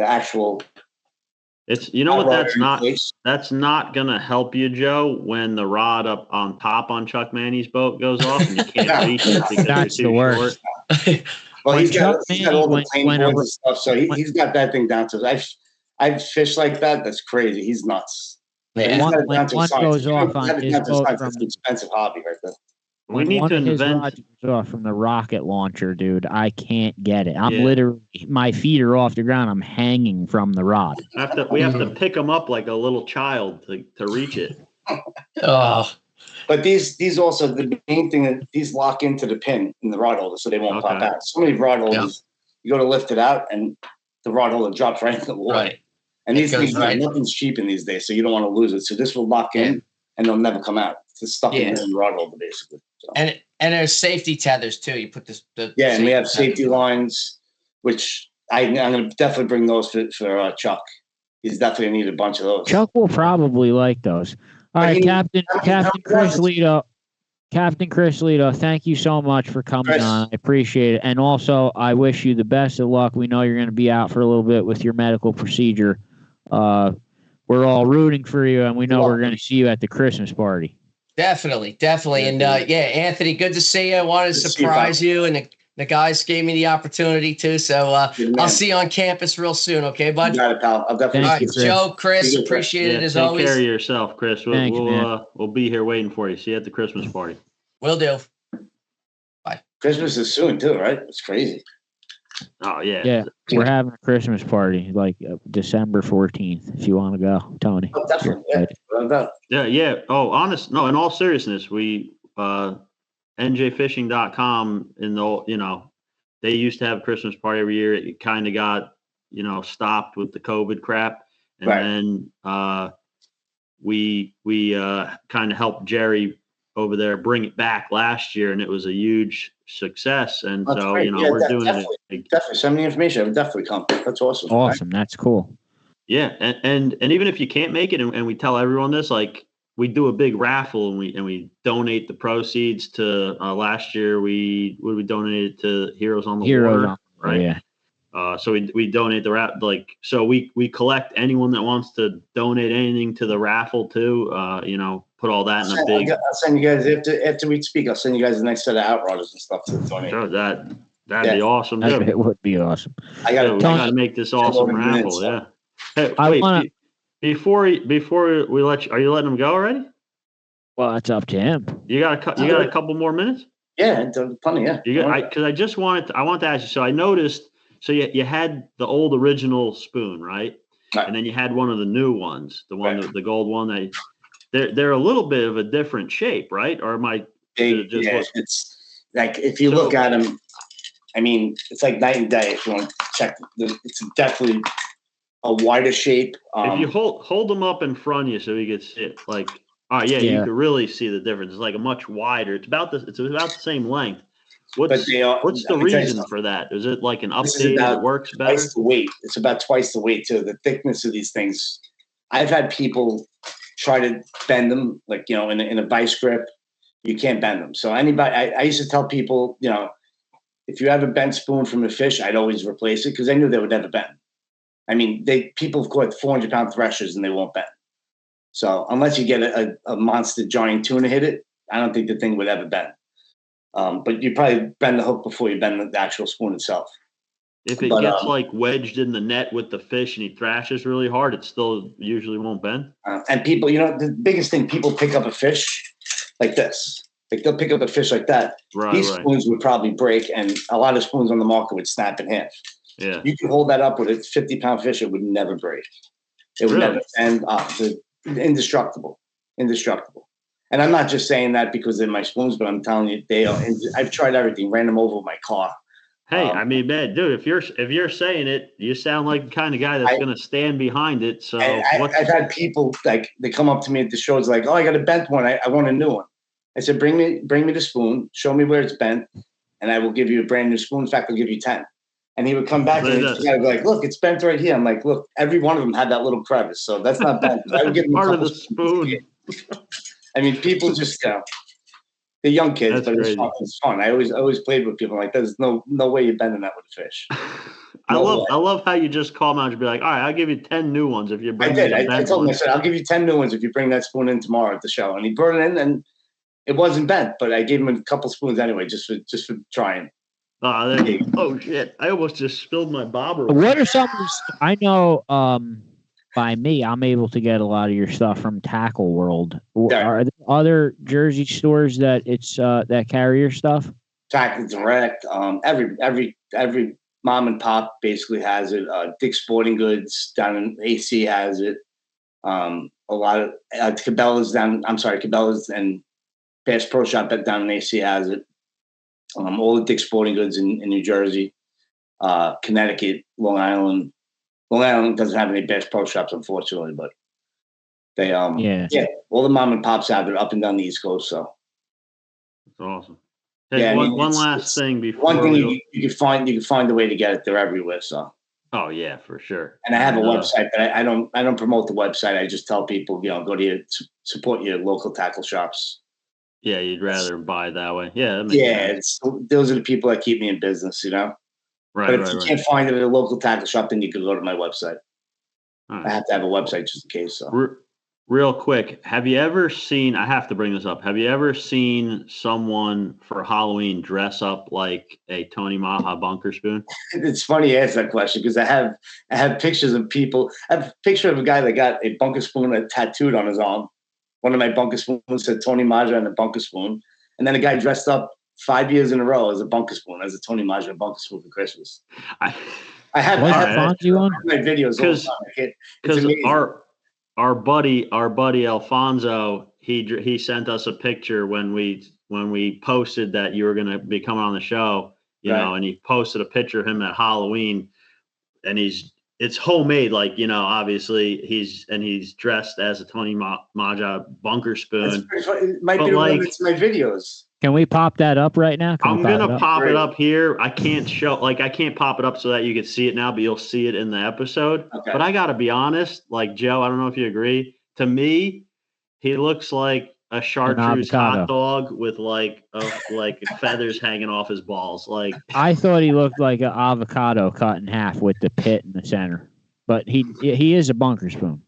actual. It's that's not gonna help you, Joe, when the rod up on top on Chuck Manny's boat goes off and you can't reach it because that's the worst. Well, he's got all the plane boards and stuff, so he's got that thing down to. I've fished like that. That's crazy. He's nuts. Yeah. One goes off on his boat from an expensive hobby right there. We need to invent. Rods goes off from the rocket launcher, dude. I can't get it. I'm literally, my feet are off the ground. I'm hanging from the rod. We have to pick them up like a little child to reach it. Oh. But these also, the main thing that these lock into the pin in the rod holder so they won't pop out. So many rod holders, you go to lift it out and the rod holder drops right in the water. Right. And these things, nothing's cheap in these days, so you don't want to lose it. So this will lock in and they'll never come out. It's stuck in the rod holder basically. So. And there's safety tethers too. You put this. And we have safety lines, which I'm going to definitely bring those for Chuck. He's definitely going to need a bunch of those. Chuck will probably like those. All right, Captain Chris Lido. Captain Chris Lido, thank you so much for coming on. I appreciate it. And also, I wish you the best of luck. We know you're going to be out for a little bit with your medical procedure. We're all rooting for you, and we know we're going to see you at the Christmas party. Definitely. And Anthony, good to see you. I wanted to surprise you, and the guys gave me the opportunity too. So I'll see you on campus real soon. Okay, bud? You got it, pal. I'll definitely see you. Joe, Chris, appreciate it as always. Take care of yourself, Chris. We'll be here waiting for you. See you at the Christmas party. Will do. Bye. Christmas is soon too, right? It's crazy. Oh yeah. Yeah, we're having a Christmas party like December 14th. If you want to go, Tony. Oh, definitely. Yeah. Oh, in all seriousness, we NJFishing.com they used to have a Christmas party every year. It kind of got stopped with the COVID crap, and then we kind of helped Jerry over there bring it back last year, and it was a huge success. And that's so great. we're doing it. Definitely send me information. I would definitely come. That's awesome. Awesome. That's cool. Yeah, and even if you can't make it, and we tell everyone this, like we do a big raffle and we donate the proceeds to. Last year we donated to Heroes on the Water, right? Yeah. So we donate the so we collect anyone that wants to donate anything to the raffle too. Put all that in a big. I'll send you guys after we speak. I'll send you guys the next set of outrunners and stuff to donate. Sure, that'd be awesome. It would be awesome. I gotta make this awesome raffle. Yeah. Hey, wait, before we let you, are you letting him go already? Well, it's up to him. You got a couple more minutes? Yeah, plenty. Yeah. Because I just wanted to ask you. So I noticed. So you had the old original spoon, right? And then you had one of the new ones, the gold one. They're a little bit of a different shape, right? Or am I? It's like if you look at them, I mean, it's like night and day. If you want to check, it's definitely a wider shape. If you hold them up in front of you so you can see it, like, you can really see the difference. It's like a much wider. It's about the same length. What's the reason for that? Is it like an update that works better? Twice the weight. It's about twice the weight too. The thickness of these things. I've had people try to bend them, like in a vice grip. You can't bend them. So anybody, I used to tell people, if you have a bent spoon from a fish, I'd always replace it because I knew they would never bend. I mean, people have caught 400-pound threshers and they won't bend. So unless you get a monster giant tuna hit it, I don't think the thing would ever bend. But you probably bend the hook before you bend the actual spoon itself. If it gets like wedged in the net with the fish and he thrashes really hard, it still usually won't bend. And people, the biggest thing, people pick up a fish like this. Like they'll pick up a fish like that. These spoons would probably break, and a lot of spoons on the market would snap in half. Yeah, you could hold that up with a 50-pound fish; it would never break. It would never. And indestructible. And I'm not just saying that because they're my spoons, but I'm telling you, they are. I've tried everything. Ran them over with my car. Hey, I mean, man, dude, if you're saying it, you sound like the kind of guy that's going to stand behind it. So I've had people like they come up to me at the shows like, "Oh, I got a bent one. I want a new one." I said, "Bring me the spoon. Show me where it's bent, and I will give you a brand new spoon. In fact, I'll give you 10." And he would come back and he'd be like, "Look, it's bent right here." I'm like, "Look, every one of them had that little crevice, so that's not bent." I would give them part of the spoon. I mean, people just the young kids, but it's fun. I always played with people like, there's no way you're bending that with a fish. I love how you just call them out and be like, all right, I'll give you 10 new ones if you bring. I told him, I said, I'll give you 10 new ones if you bring that spoon in tomorrow at the show. And he brought it in, and it wasn't bent, but I gave him a couple spoons anyway, just for trying. Oh shit! I almost just spilled my bobber. What are some? I know. By me, I'm able to get a lot of your stuff from Tackle World. Yeah. Are there other Jersey stores that that carry your stuff? Tackle Direct. Every mom and pop basically has it. Dick's Sporting Goods down in AC has it. A lot of Cabela's Cabela's and Bass Pro Shop down in AC has it. All the Dick's Sporting Goods in New Jersey, Connecticut, Long Island. Long Island doesn't have any Bass Pro Shops, unfortunately, but they all the mom and pops have it up and down the East Coast. So that's awesome. Hey, one last thing before you can find a way to get it. They're everywhere. So oh yeah, for sure. And I have a website, but I don't promote the website. I just tell people, go to support your local tackle shops. Yeah, you'd rather buy that way. Yeah, those are the people that keep me in business. Right, but if you can't find it at a local tackle shop, then you can go to my website. Right. I have to have a website just in case. So. Real quick, have you ever seen, I have to bring this up, have you ever seen someone for Halloween dress up like a Tony Maja bunker spoon? It's funny you ask that question because I have pictures of people. I have a picture of a guy that got a bunker spoon tattooed on his arm. One of my bunker spoons said Tony Maja and a bunker spoon. And then a guy dressed up 5 years in a row as a bunker spoon, as a Tony Maja bunker spoon for Christmas. I have my videos because our buddy Alfonso, he sent us a picture when we posted that you were going to be coming on the show, and he posted a picture of him at Halloween, and it's homemade, obviously he's dressed as a Tony Maja bunker spoon. It might be the one that's my videos. Can we pop that up right now? I'm gonna pop it up here. I can't pop it up so that you can see it now, but you'll see it in the episode. Okay. But I gotta be honest, Joe, I don't know if you agree. To me, he looks like a chartreuse hot dog with feathers hanging off his balls. I thought he looked like an avocado cut in half with the pit in the center. But he is a bunker spoon.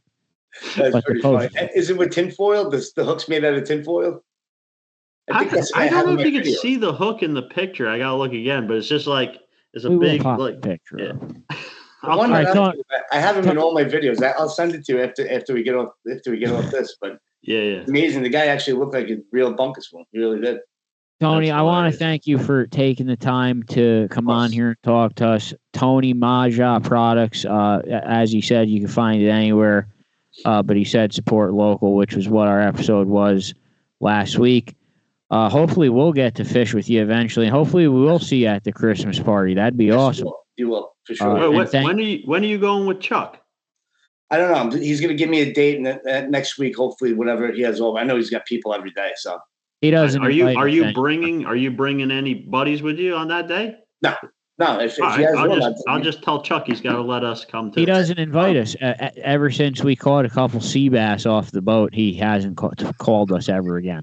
That's pretty funny. Is it with tinfoil? The hook's made out of tinfoil? I don't know if you can see the hook in the picture. I gotta look again, but it's just it's a big picture. Yeah. I have him in all my videos. I'll send it to you after we get off this. But it's amazing. The guy actually looked like a real bunker spoon. He really did. Tony, I want to thank you for taking the time to come on here and talk to us. Tony Maja Products. As he said, you can find it anywhere. But he said support local, which was what our episode was last week. Hopefully we'll get to fish with you eventually. Hopefully we will see you at the Christmas party. That'd be awesome. You will for sure. When are you going with Chuck? I don't know. He's going to give me a date next week. Hopefully, whatever he has over. I know he's got people every day, so he doesn't. Are you bringing any buddies with you on that day? No. If he has I'll just tell Chuck he's got to let us come to. He doesn't invite us. Ever since we caught a couple sea bass off the boat, he hasn't called us ever again.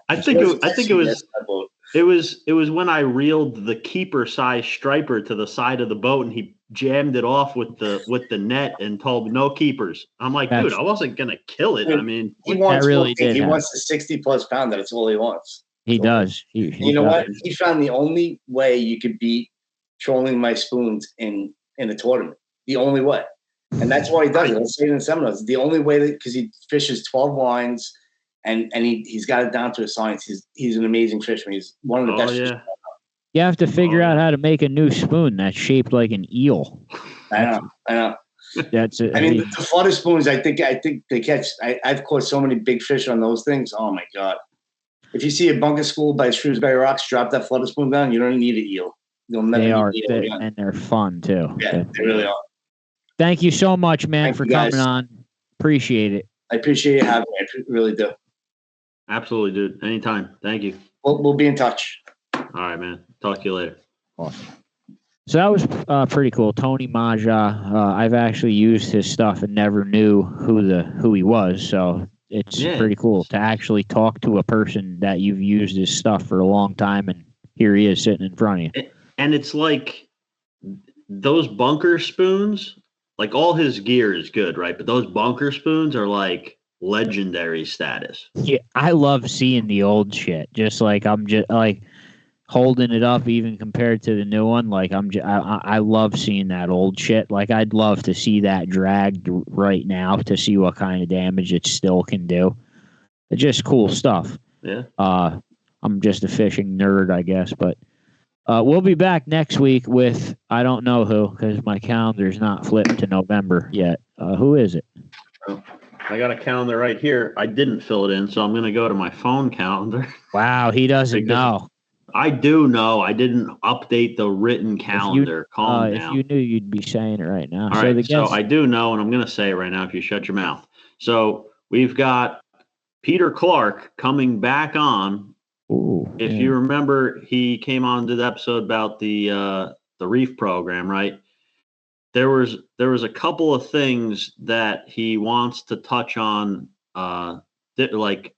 I think it was when I reeled the keeper size striper to the side of the boat and he jammed it off with the net and told me no keepers. I'm like, dude, I wasn't gonna kill it. I mean, he wants the 60+ pound. That's all he wants. He does. You know what? He found the only way you could beat trolling my spoons in a tournament. The only way, and that's why he does it. I'll say it in seminars. The only way because he fishes 12 lines. And he's got it down to a science. He's an amazing fisherman. He's one of the best. Yeah. You have to figure out how to make a new spoon that's shaped like an eel. I know. That's it. I mean, the flutter spoons. I think they catch. I've caught so many big fish on those things. Oh my god! If you see a bunker school by Shrewsbury Rocks, drop that flutter spoon down. You don't need an eel. You'll never They are, meet Leto again. and they're fun too. Yeah, they really are. Thank you so much, man, Thank for you, guys. coming on. Appreciate it. I appreciate you having me. I really do. Absolutely, dude. Anytime. Thank you. We'll be in touch. All right, man. Talk to you later. Awesome. So that was pretty cool. Tony Maja. I've actually used his stuff and never knew who he was. So it's pretty cool to actually talk to a person that you've used his stuff for a long time, and here he is sitting in front of you. And it's like those bunker spoons. Like all his gear is good, right? But those bunker spoons are like legendary status. Yeah, I love seeing the old shit. Just like I'm just like holding it up, even compared to the new one. Like I love seeing that old shit. Like I'd love to see that dragged right now to see what kind of damage it still can do. It's just cool stuff. Yeah. I'm just a fishing nerd, I guess, but. We'll be back next week with I don't know who, because my calendar's not flipped to November yet. Who is it? Oh, I got a calendar right here. I didn't fill it in, so I'm going to go to my phone calendar. Wow, he doesn't know. I do know. I didn't update the written calendar. Calm down. If you knew, you'd be saying it right now. All right, so I do know, and I'm going to say it right now if you shut your mouth. So we've got Peter Clark coming back on. Ooh, if you remember, he came on to the episode about the reef program, right? There was a couple of things that he wants to touch on, like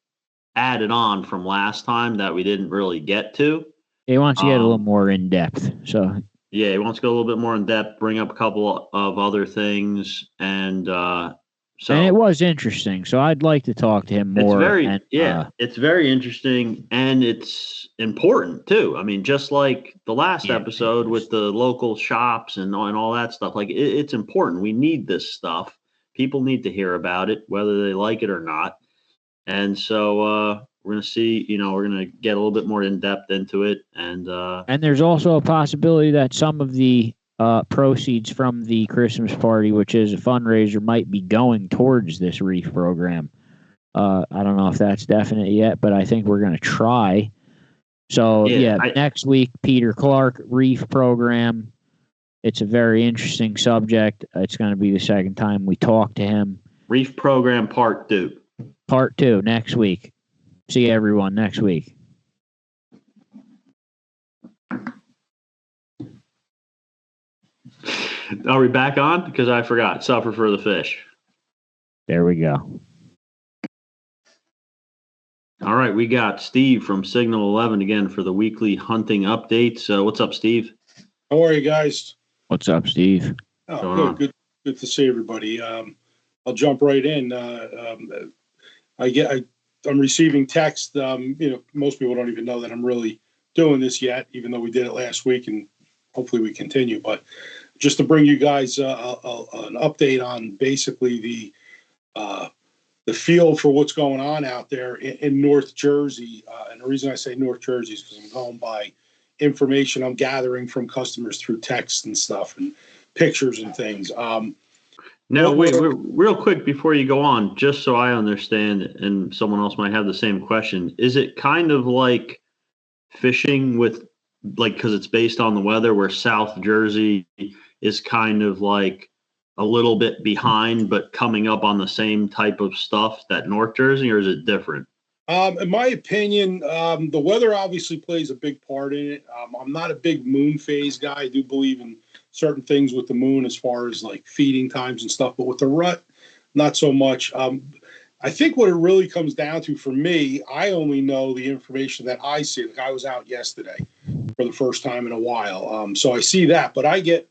added on from last time that we didn't really get to. He wants to get a little more in depth. So yeah, he wants to go a little bit more in depth, bring up a couple of other things, and and it was interesting. So I'd like to talk to him more. It's very interesting, and it's important too. I mean, just like the last episode with the local shops and all that stuff, like it's important. We need this stuff. People need to hear about it, whether they like it or not. And so we're going to see, we're going to get a little bit more in depth into it. And there's also a possibility that some of the proceeds from the Christmas party, which is a fundraiser, might be going towards this reef program. I don't know if that's definite yet, but I think we're going to try. So next week, Peter Clark, reef program. It's a very interesting subject. It's going to be the second time we talk to him. Reef program part 2. Part 2 next week. See everyone next week. Are we back on? Because I forgot. Suffer for the fish. There we go. All right. We got Steve from Signal 11 again for the weekly hunting updates. What's up, Steve? How are you guys? What's up, Steve? Oh, good to see everybody. I'll jump right in. I'm receiving text. Most people don't even know that I'm really doing this yet, even though we did it last week, and hopefully we continue. But just to bring you guys an update on basically the feel for what's going on out there in North Jersey. And the reason I say North Jersey is because I'm going by information I'm gathering from customers through text and stuff and pictures and things. Now, wait, real quick before you go on, just so I understand, and someone else might have the same question, is it kind of like fishing with, like, because it's based on the weather, where South Jersey is kind of like a little bit behind, but coming up on the same type of stuff that North Jersey, or is it different? In my opinion, the weather obviously plays a big part in it. I'm not a big moon phase guy. I do believe in certain things with the moon as far as like feeding times and stuff, but with the rut, not so much. I think what it really comes down to for me, I only know the information that I see. Like I was out yesterday for the first time in a while. So I see that, but I get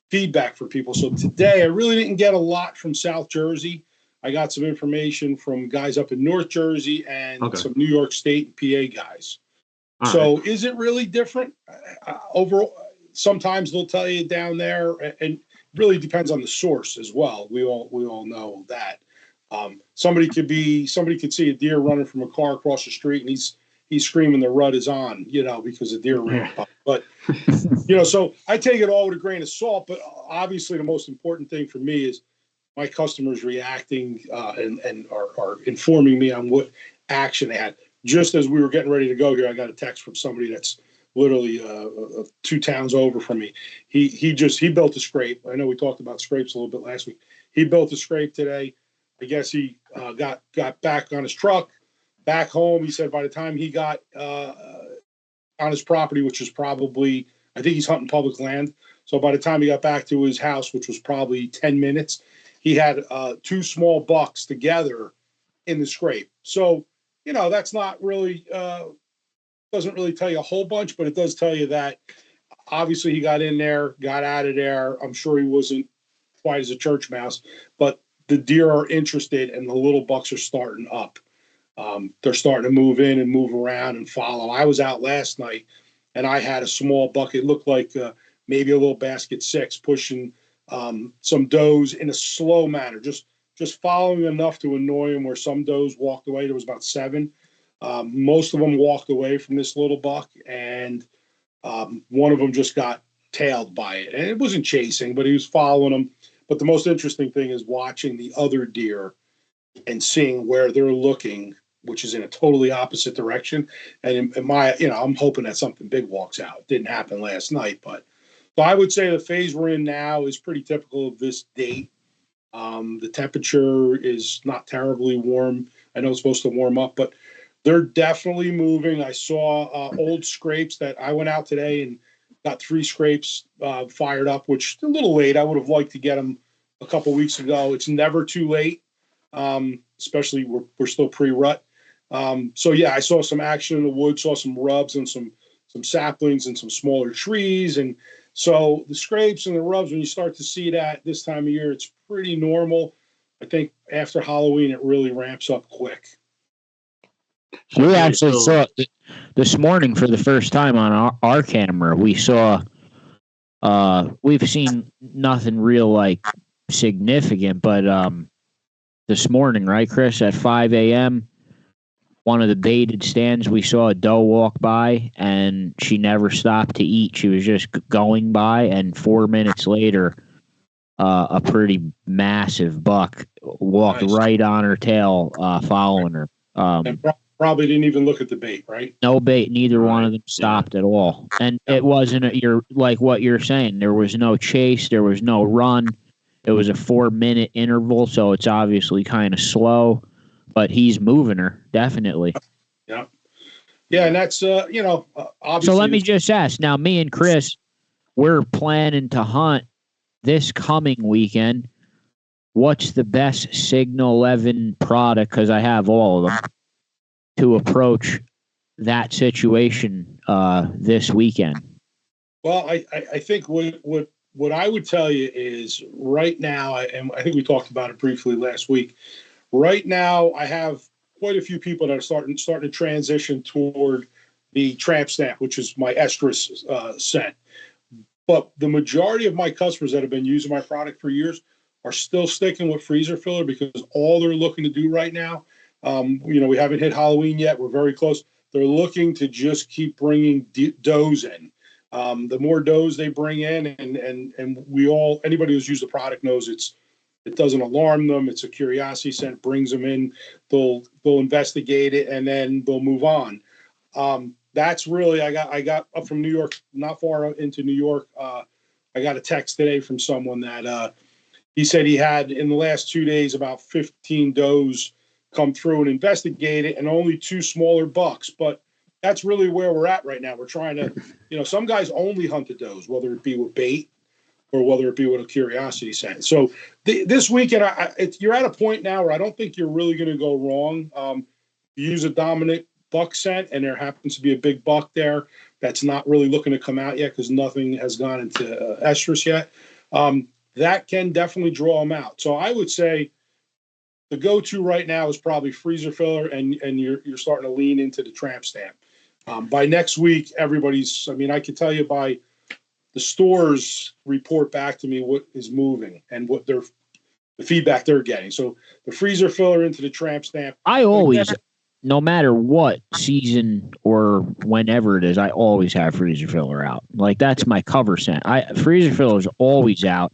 feedback from people. So today I really didn't get a lot from South Jersey. I got some information from guys up in North Jersey and some New York State and PA guys. So is it really different? Overall, sometimes they'll tell you down there, and really depends on the source as well. We all know that. Somebody could see a deer running from a car across the street, and he's screaming the rut is on, because the deer ran up. But so I take it all with a grain of salt. But obviously, the most important thing for me is my customers reacting and are informing me on what action they had. Just as we were getting ready to go here, I got a text from somebody that's literally 2 towns over from me. He built a scrape. I know we talked about scrapes a little bit last week. He built a scrape today. I guess he got back on his truck, back home. He said by the time he got on his property, which was probably, I think he's hunting public land. So by the time he got back to his house, which was probably 10 minutes, he had 2 small bucks together in the scrape. So, that's not really, doesn't really tell you a whole bunch, but it does tell you that obviously he got in there, got out of there. I'm sure he wasn't quite as a church mouse, but the deer are interested and the little bucks are starting up. They're starting to move in and move around and follow. I was out last night and I had a small buck. It looked like maybe a little basket 6 pushing some does in a slow manner, just following enough to annoy him where some does walked away. There was about 7. Most of them walked away from this little buck, and one of them just got tailed by it. And it wasn't chasing, but he was following them. But the most interesting thing is watching the other deer and seeing where they're looking, which is in a totally opposite direction. And I'm hoping that something big walks out. It didn't happen last night, but so I would say the phase we're in now is pretty typical of this date. The temperature is not terribly warm. I know it's supposed to warm up, but they're definitely moving. I saw old scrapes that I went out today and got 3 scrapes fired up, which a little late. I would have liked to get them a couple weeks ago. It's never too late, especially we're still pre-rut. So yeah, I saw some action in the woods, saw some rubs and some saplings and some smaller trees. And so the scrapes and the rubs, when you start to see that this time of year, it's pretty normal. I think after Halloween, it really ramps up quick. We actually saw it this morning for the first time on our camera. We saw, we've seen nothing real like significant, but this morning, right, Chris, at 5 a.m., one of the baited stands, we saw a doe walk by, and she never stopped to eat. She was just going by, and 4 minutes later, a pretty massive buck walked right on her tail, following her. Probably didn't even look at the bait, right? No bait. Neither one of them stopped at all. And it wasn't like what you're saying. There was no chase. There was no run. It was a 4-minute interval, so it's obviously kind of slow. But he's moving her, definitely. Yeah. Yeah, and that's, obviously. So let me just ask. Now, me and Chris, we're planning to hunt this coming weekend. What's the best Signal 11 product, because I have all of them, to approach that situation this weekend? Well, I think what I would tell you is right now, and I think we talked about it briefly last week. Right now, I have quite a few people that are starting to transition toward the tramp stamp, which is my estrus scent. But the majority of my customers that have been using my product for years are still sticking with freezer filler, because all they're looking to do right now, we haven't hit Halloween yet. We're very close. They're looking to just keep bringing does in. The more does they bring in, and anybody who's used the product knows it doesn't alarm them. It's a curiosity scent, brings them in. They'll investigate it, and then they'll move on. That's really, I got up from New York, not far into New York. I got a text today from someone that he said he had in the last 2 days about 15 does come through and investigate it, and only 2 smaller bucks. But that's really where we're at right now. We're trying to, some guys only hunt the does, whether it be with bait or whether it be with a curiosity scent. So this weekend, you're at a point now where I don't think you're really going to go wrong. You use a dominant buck scent, and there happens to be a big buck there that's not really looking to come out yet because nothing has gone into estrus yet. That can definitely draw them out. So I would say the go-to right now is probably freezer filler, and you're starting to lean into the tramp stamp. By next week, I can tell you by the stores report back to me what is moving and what the feedback they're getting. So the freezer filler into the tramp stamp. I always, no matter what season or whenever it is, I always have freezer filler out. Like, that's my cover scent. Freezer filler is always out.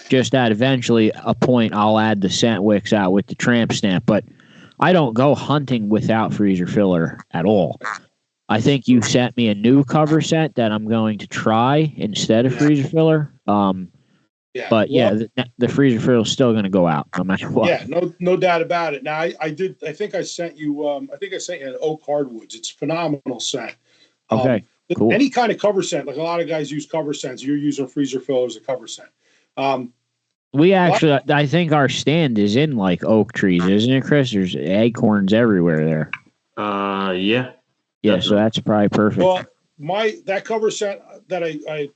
Just at eventually a point, I'll add the scent wicks out with the tramp stamp, but I don't go hunting without freezer filler at all. I think you sent me a new cover scent that I'm going to try instead of freezer filler. But the freezer filler is still going to go out no matter what. Yeah, no doubt about it. Now I think I sent you an oak hardwoods. It's a phenomenal scent. Okay, cool. Any kind of cover scent, like a lot of guys use cover scents. You're using freezer filler as a cover scent. We actually, I think our stand is in like oak trees, isn't it, Chris? There's acorns everywhere there. Yeah. Yeah, so that's probably perfect. Well, that cover scent that I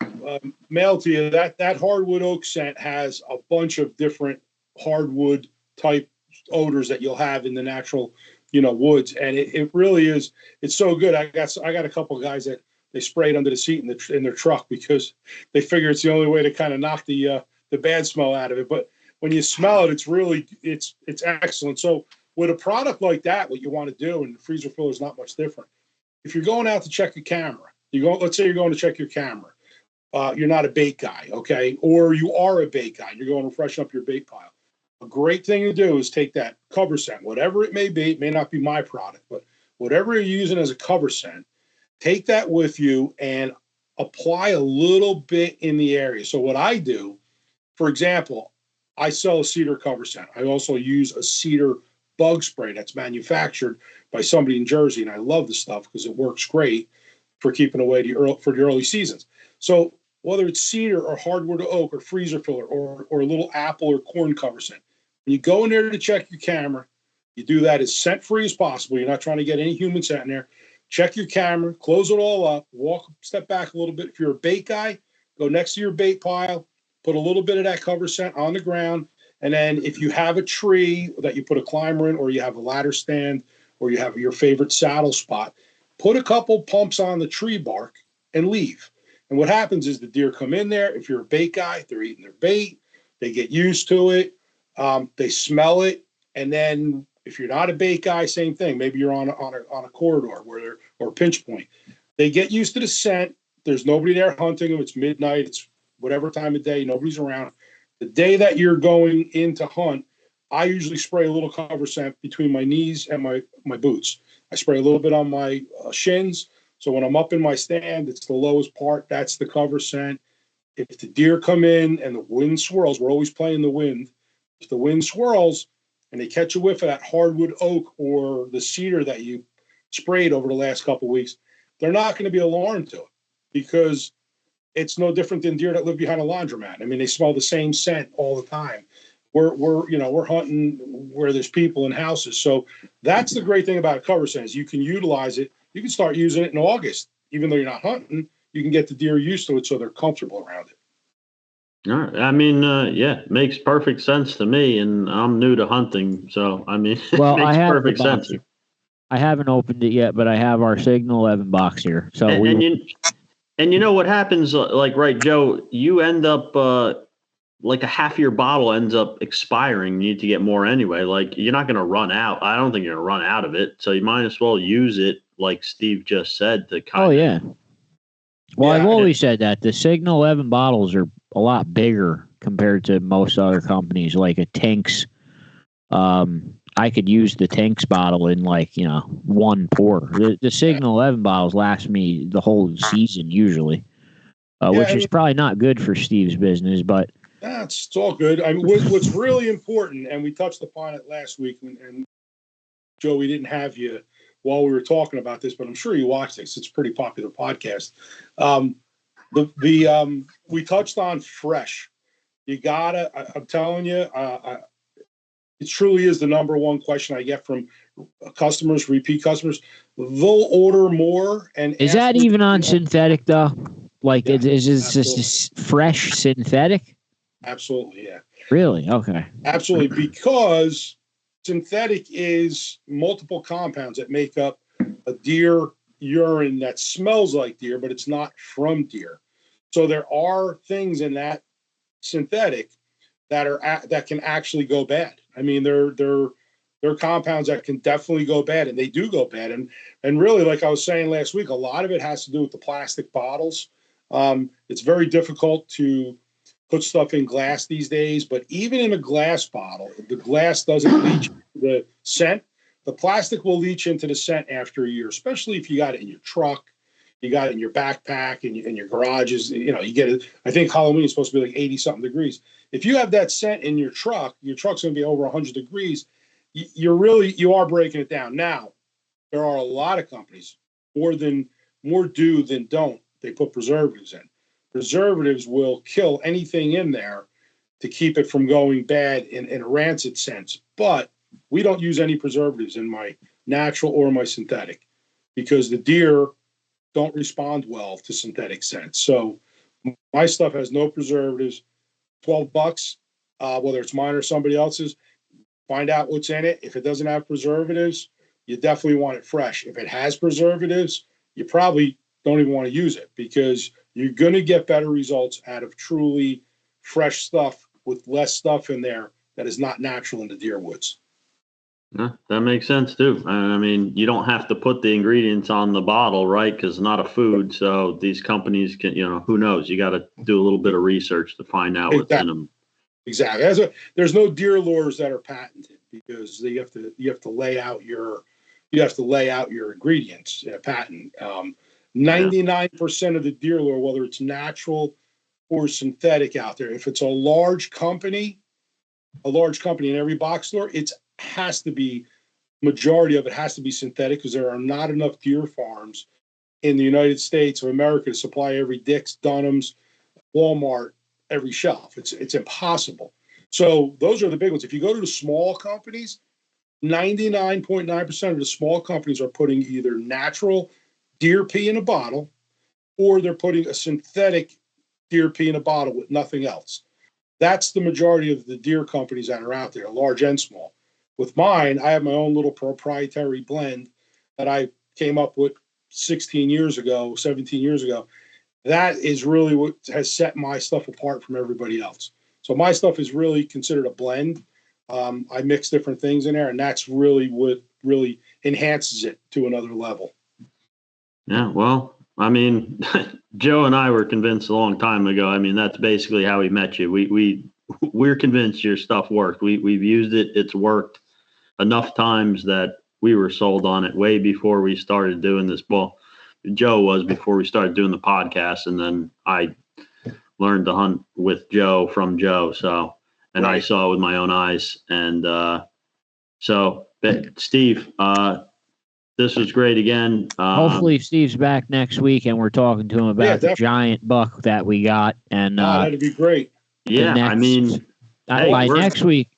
mailed to you, that hardwood oak scent has a bunch of different hardwood type odors that you'll have in the natural, woods, and it really is. It's so good. I got a couple of guys that they sprayed under the seat in their truck because they figure it's the only way to kind of knock the bad smell out of it. But when you smell it, it's excellent. So with a product like that, what you want to do, and the freezer filler is not much different. If you're going out to check your camera, let's say you're going to check your camera. You're not a bait guy, okay? Or you are a bait guy. You're going to freshen up your bait pile. A great thing to do is take that cover scent, whatever it may be. It may not be my product, but whatever you're using as a cover scent, take that with you and apply a little bit in the area. So what I do, for example, I sell a cedar cover scent. I also use a cedar bug spray that's manufactured by somebody in Jersey, and I love the stuff because it works great for keeping away the early seasons. So whether it's cedar or hardwood oak or freezer filler or a little apple or corn cover scent, when you go in there to check your camera, you do that as scent-free as possible. You're not trying to get any human scent in there. Check your camera, close it all up, step back a little bit. If you're a bait guy, go next to your bait pile, put a little bit of that cover scent on the ground, and then if you have a tree that you put a climber in, or you have a ladder stand, or you have your favorite saddle spot, put a couple pumps on the tree bark and leave. And what happens is the deer come in there. If you're a bait guy, they're eating their bait. They get used to it. They smell it. And then if you're not a bait guy, same thing. Maybe you're on a corridor or a pinch point. They get used to the scent. There's nobody there hunting them. It's midnight. It's whatever time of day. Nobody's around. The day that you're going in to hunt, I usually spray a little cover scent between my knees and my boots. I spray a little bit on my shins. So when I'm up in my stand, it's the lowest part. That's the cover scent. If the deer come in and the wind swirls, we're always playing the wind. If the wind swirls and they catch a whiff of that hardwood oak or the cedar that you sprayed over the last couple of weeks, they're not going to be alarmed to it because it's no different than deer that live behind a laundromat. I mean, they smell the same scent all the time. We're hunting where there's people in houses. So that's the great thing about a cover scent is you can utilize it. You can start using it in August, even though you're not hunting. You can get the deer used to it so they're comfortable around it. All right. I mean, it makes perfect sense to me, and I'm new to hunting, so I mean, well, it makes perfect sense. I haven't opened it yet, but I have our Signal 11 box here. So and you know what happens? Like, right, Joe, you end up like a half your bottle ends up expiring. You need to get more anyway. Like, you're not going to run out. I don't think you're going to run out of it. So you might as well use it, like Steve just said, to kind of. Oh, yeah. Well, I've always said that the Signal 11 bottles are a lot bigger compared to most other companies, like a Tinks. I could use the Tinks bottle in one pour. The Signal 11 bottles last me the whole season usually, which is probably not good for Steve's business, but. It's all good. I mean, what's really important, and we touched upon it last week, and Joe, we didn't have you while we were talking about this, but I'm sure you watched this. It's a pretty popular podcast. We touched on fresh. You gotta. I'm telling you, it truly is the number one question I get from customers, repeat customers. They'll order more, and is that even on synthetic though? Like, is this fresh synthetic? Absolutely, yeah. Really? Okay. Absolutely, because synthetic is multiple compounds that make up a deer urine that smells like deer, but it's not from deer. So there are things in that synthetic that can actually go bad. I mean, they're compounds that can definitely go bad, and they do go bad. And really, like I was saying last week, a lot of it has to do with the plastic bottles. It's very difficult to put stuff in glass these days, but even in a glass bottle, the glass doesn't leach the scent. The plastic will leach into the scent after a year, especially if you got it in your truck, you got it in your backpack, and in your garages. You get it. I think Halloween is supposed to be like 80-something degrees. If you have that scent in your truck's going to be over 100 degrees. You are breaking it down. Now, there are a lot of companies, more do than don't. They put preservatives in. Preservatives will kill anything in there to keep it from going bad in a rancid sense. But we don't use any preservatives in my natural or my synthetic because the deer don't respond well to synthetic scents. So my stuff has no preservatives. $12, whether it's mine or somebody else's. Find out what's in it. If it doesn't have preservatives, you definitely want it fresh. If it has preservatives, you probably don't even want to use it because you're going to get better results out of truly fresh stuff with less stuff in there that is not natural in the deer woods. Yeah, that makes sense too. I mean, you don't have to put the ingredients on the bottle, right? Because it's not a food. So these companies can, who knows? You got to do a little bit of research to find out what's in them. Exactly. There's no deer lures that are patented because you have to lay out your ingredients in a patent. 99% of the deer lure, whether it's natural or synthetic out there, if it's a large company in every box store, majority of it has to be synthetic because there are not enough deer farms in the United States of America to supply every Dick's, Dunham's, Walmart, every shelf. It's impossible. So those are the big ones. If you go to the small companies, 99.9% of the small companies are putting either natural deer pee in a bottle or they're putting a synthetic deer pee in a bottle with nothing else. That's the majority of the deer companies that are out there, large and small. With mine, I have my own little proprietary blend that I came up with 17 years ago. That is really what has set my stuff apart from everybody else. So my stuff is really considered a blend. I mix different things in there, and that's really what really enhances it to another level. Yeah, well, I mean, Joe and I were convinced a long time ago. I mean, that's basically how we met you. We're convinced your stuff worked. We've used it. It's worked enough times that we were sold on it way before we started doing this. Well, Joe was before we started doing the podcast, and then I learned to hunt with Joe from Joe. So, and right. I saw it with my own eyes. And so, Steve, this was great again. Hopefully Steve's back next week and we're talking to him about the giant buck that we got. And that'd be great. Yeah, next week,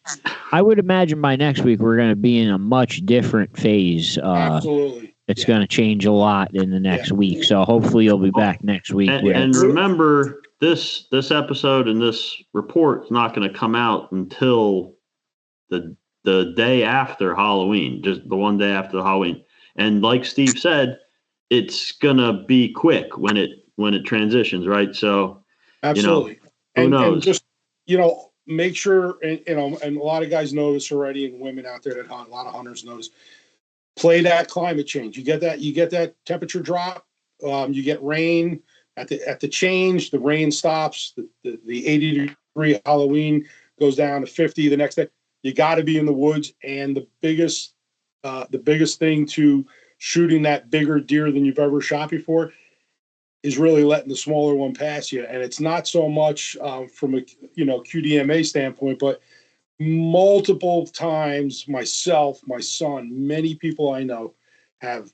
I would imagine by next week we're going to be in a much different phase. Absolutely. It's going to change a lot in the next week. So hopefully you'll be back next week. And remember, this episode and this report is not going to come out until the day after Halloween, just the one day after the Halloween. And like Steve said, it's going to be quick when it transitions, right? So, absolutely. Who knows? And just, make sure, and a lot of guys know this already, and women out there that hunt, a lot of hunters know this. Play that climate change. You get that temperature drop. You get rain at the change. The rain stops. The 80-degree Halloween goes down to 50 the next day. You got to be in the woods. And the biggest thing to shooting that bigger deer than you've ever shot before is really letting the smaller one pass you. And it's not so much from a QDMA standpoint, but multiple times myself, my son, many people I know have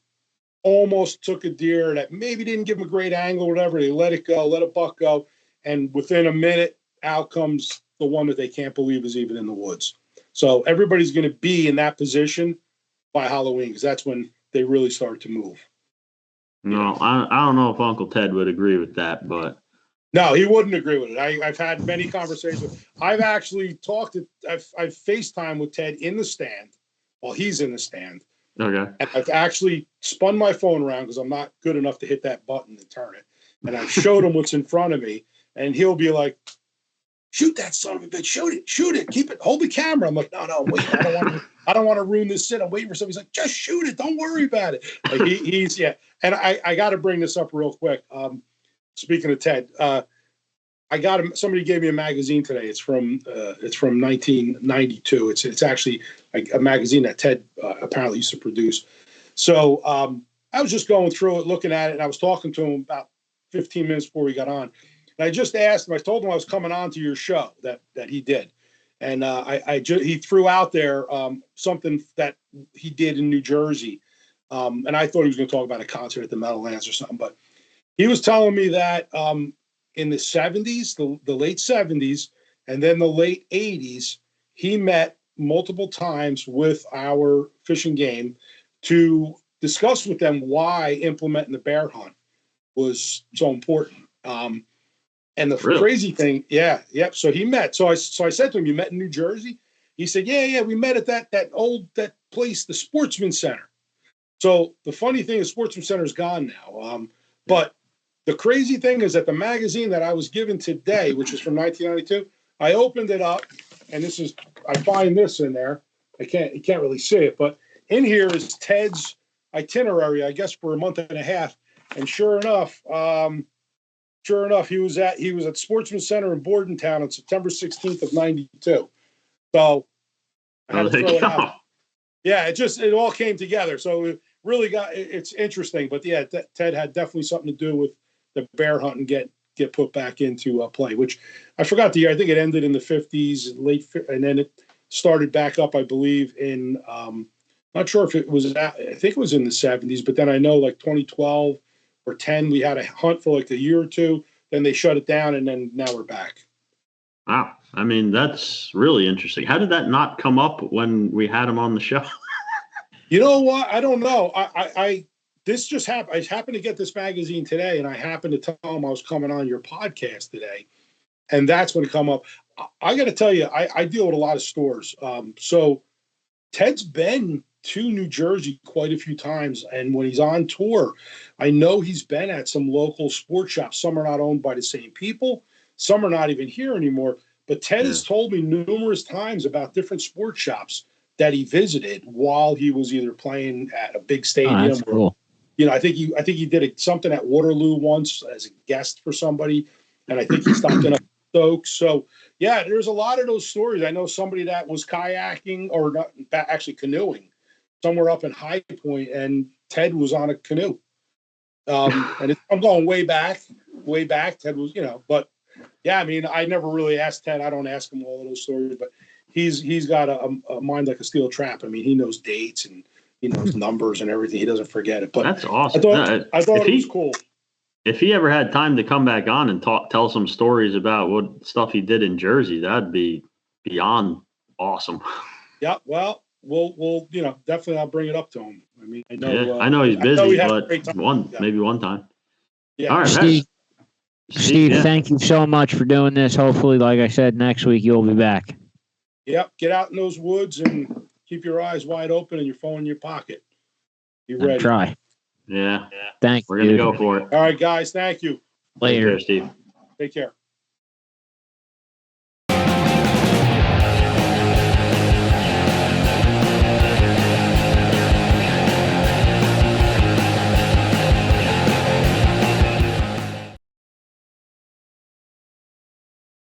almost took a deer that maybe didn't give them a great angle or whatever. They let it go, let a buck go. And within a minute, out comes the one that they can't believe is even in the woods. So everybody's going to be in that position by Halloween because that's when they really start to move. No, I don't know if Uncle Ted would agree with that, but. No, he wouldn't agree with it. I've had many conversations. I've actually I've FaceTime with Ted in the stand while he's in the stand. Okay. And I've actually spun my phone around because I'm not good enough to hit that button and turn it. And I've showed him what's in front of me, and he'll be like, "Shoot that son of a bitch! Shoot it! Keep it! Hold the camera!" I'm like, "No, wait! I don't want to ruin this sit. I'm waiting for something." He's like, "Just shoot it! Don't worry about it." Like he's. And I got to bring this up real quick. Speaking of Ted, I got him. Somebody gave me a magazine today. It's from 1992. It's actually a magazine that Ted apparently used to produce. So I was just going through it, looking at it, and I was talking to him about 15 minutes before we got on. And I just asked him. I told him I was coming on to your show that he did, and he threw out there something that he did in New Jersey, and I thought he was going to talk about a concert at the Meadowlands or something, but he was telling me that. In the 70s, the late 70s, and then the late 80s, he met multiple times with our Fish and Game to discuss with them why implementing the bear hunt was so important. And the crazy thing, So he met. So I said to him, "You met in New Jersey?" He said, "Yeah, we met at that place, the Sportsman Center." So the funny thing is, Sportsman Center is gone now, but. The crazy thing is that the magazine that I was given today, which is from 1992, I opened it up, and I find this in there. You can't really see it, but in here is Ted's itinerary, I guess, for a month and a half. And sure enough, he was at Sportsman Center in Bordentown on September 16th of 92. So I had to throw it out. Yeah, it all came together. So it really it's interesting. But yeah, Ted had definitely something to do with the bear hunt and get put back into play, which I forgot the year. I think it ended in the 50s, and then it started back up, I believe, in not sure if it was, I think it was in the 70s, but then I know like 2012 or 10, we had a hunt for like a year or two, then they shut it down, and then now we're back. Wow. I mean, that's really interesting. How did that not come up when we had him on the show? You know what? I don't know. This just happened. I happened to get this magazine today, and I happened to tell him I was coming on your podcast today, and that's when it come up. I got to tell you, I deal with a lot of stores. So Ted's been to New Jersey quite a few times, and when he's on tour, I know he's been at some local sports shops. Some are not owned by the same people. Some are not even here anymore. But Ted has told me numerous times about different sports shops that he visited while he was either playing at a big stadium. Oh, that's cool. I think he did something at Waterloo once as a guest for somebody, and I think he stopped in Stokes. So yeah, there's a lot of those stories. I know somebody that was kayaking or not, actually canoeing somewhere up in High Point, and Ted was on a canoe. And I'm going way back. Ted was, but yeah, I mean, I never really asked Ted. I don't ask him all of those stories, but he's got a mind like a steel trap. I mean, he knows dates and he knows numbers and everything. He doesn't forget it. But that's awesome. I thought it was cool. If he ever had time to come back on and tell some stories about what stuff he did in Jersey, that'd be beyond awesome. Yeah, well, we'll definitely I'll bring it up to him. I mean, I know. I know he's busy, but maybe one time. Yeah. All right, Steve, thank you so much for doing this. Hopefully, like I said, next week you'll be back. Yep, get out in those woods and keep your eyes wide open and your phone in your pocket. Be ready. I'll try. Yeah. Thank you. We're going to go for it. All right, guys. Thank you. Later. Take care, Steve. Take care.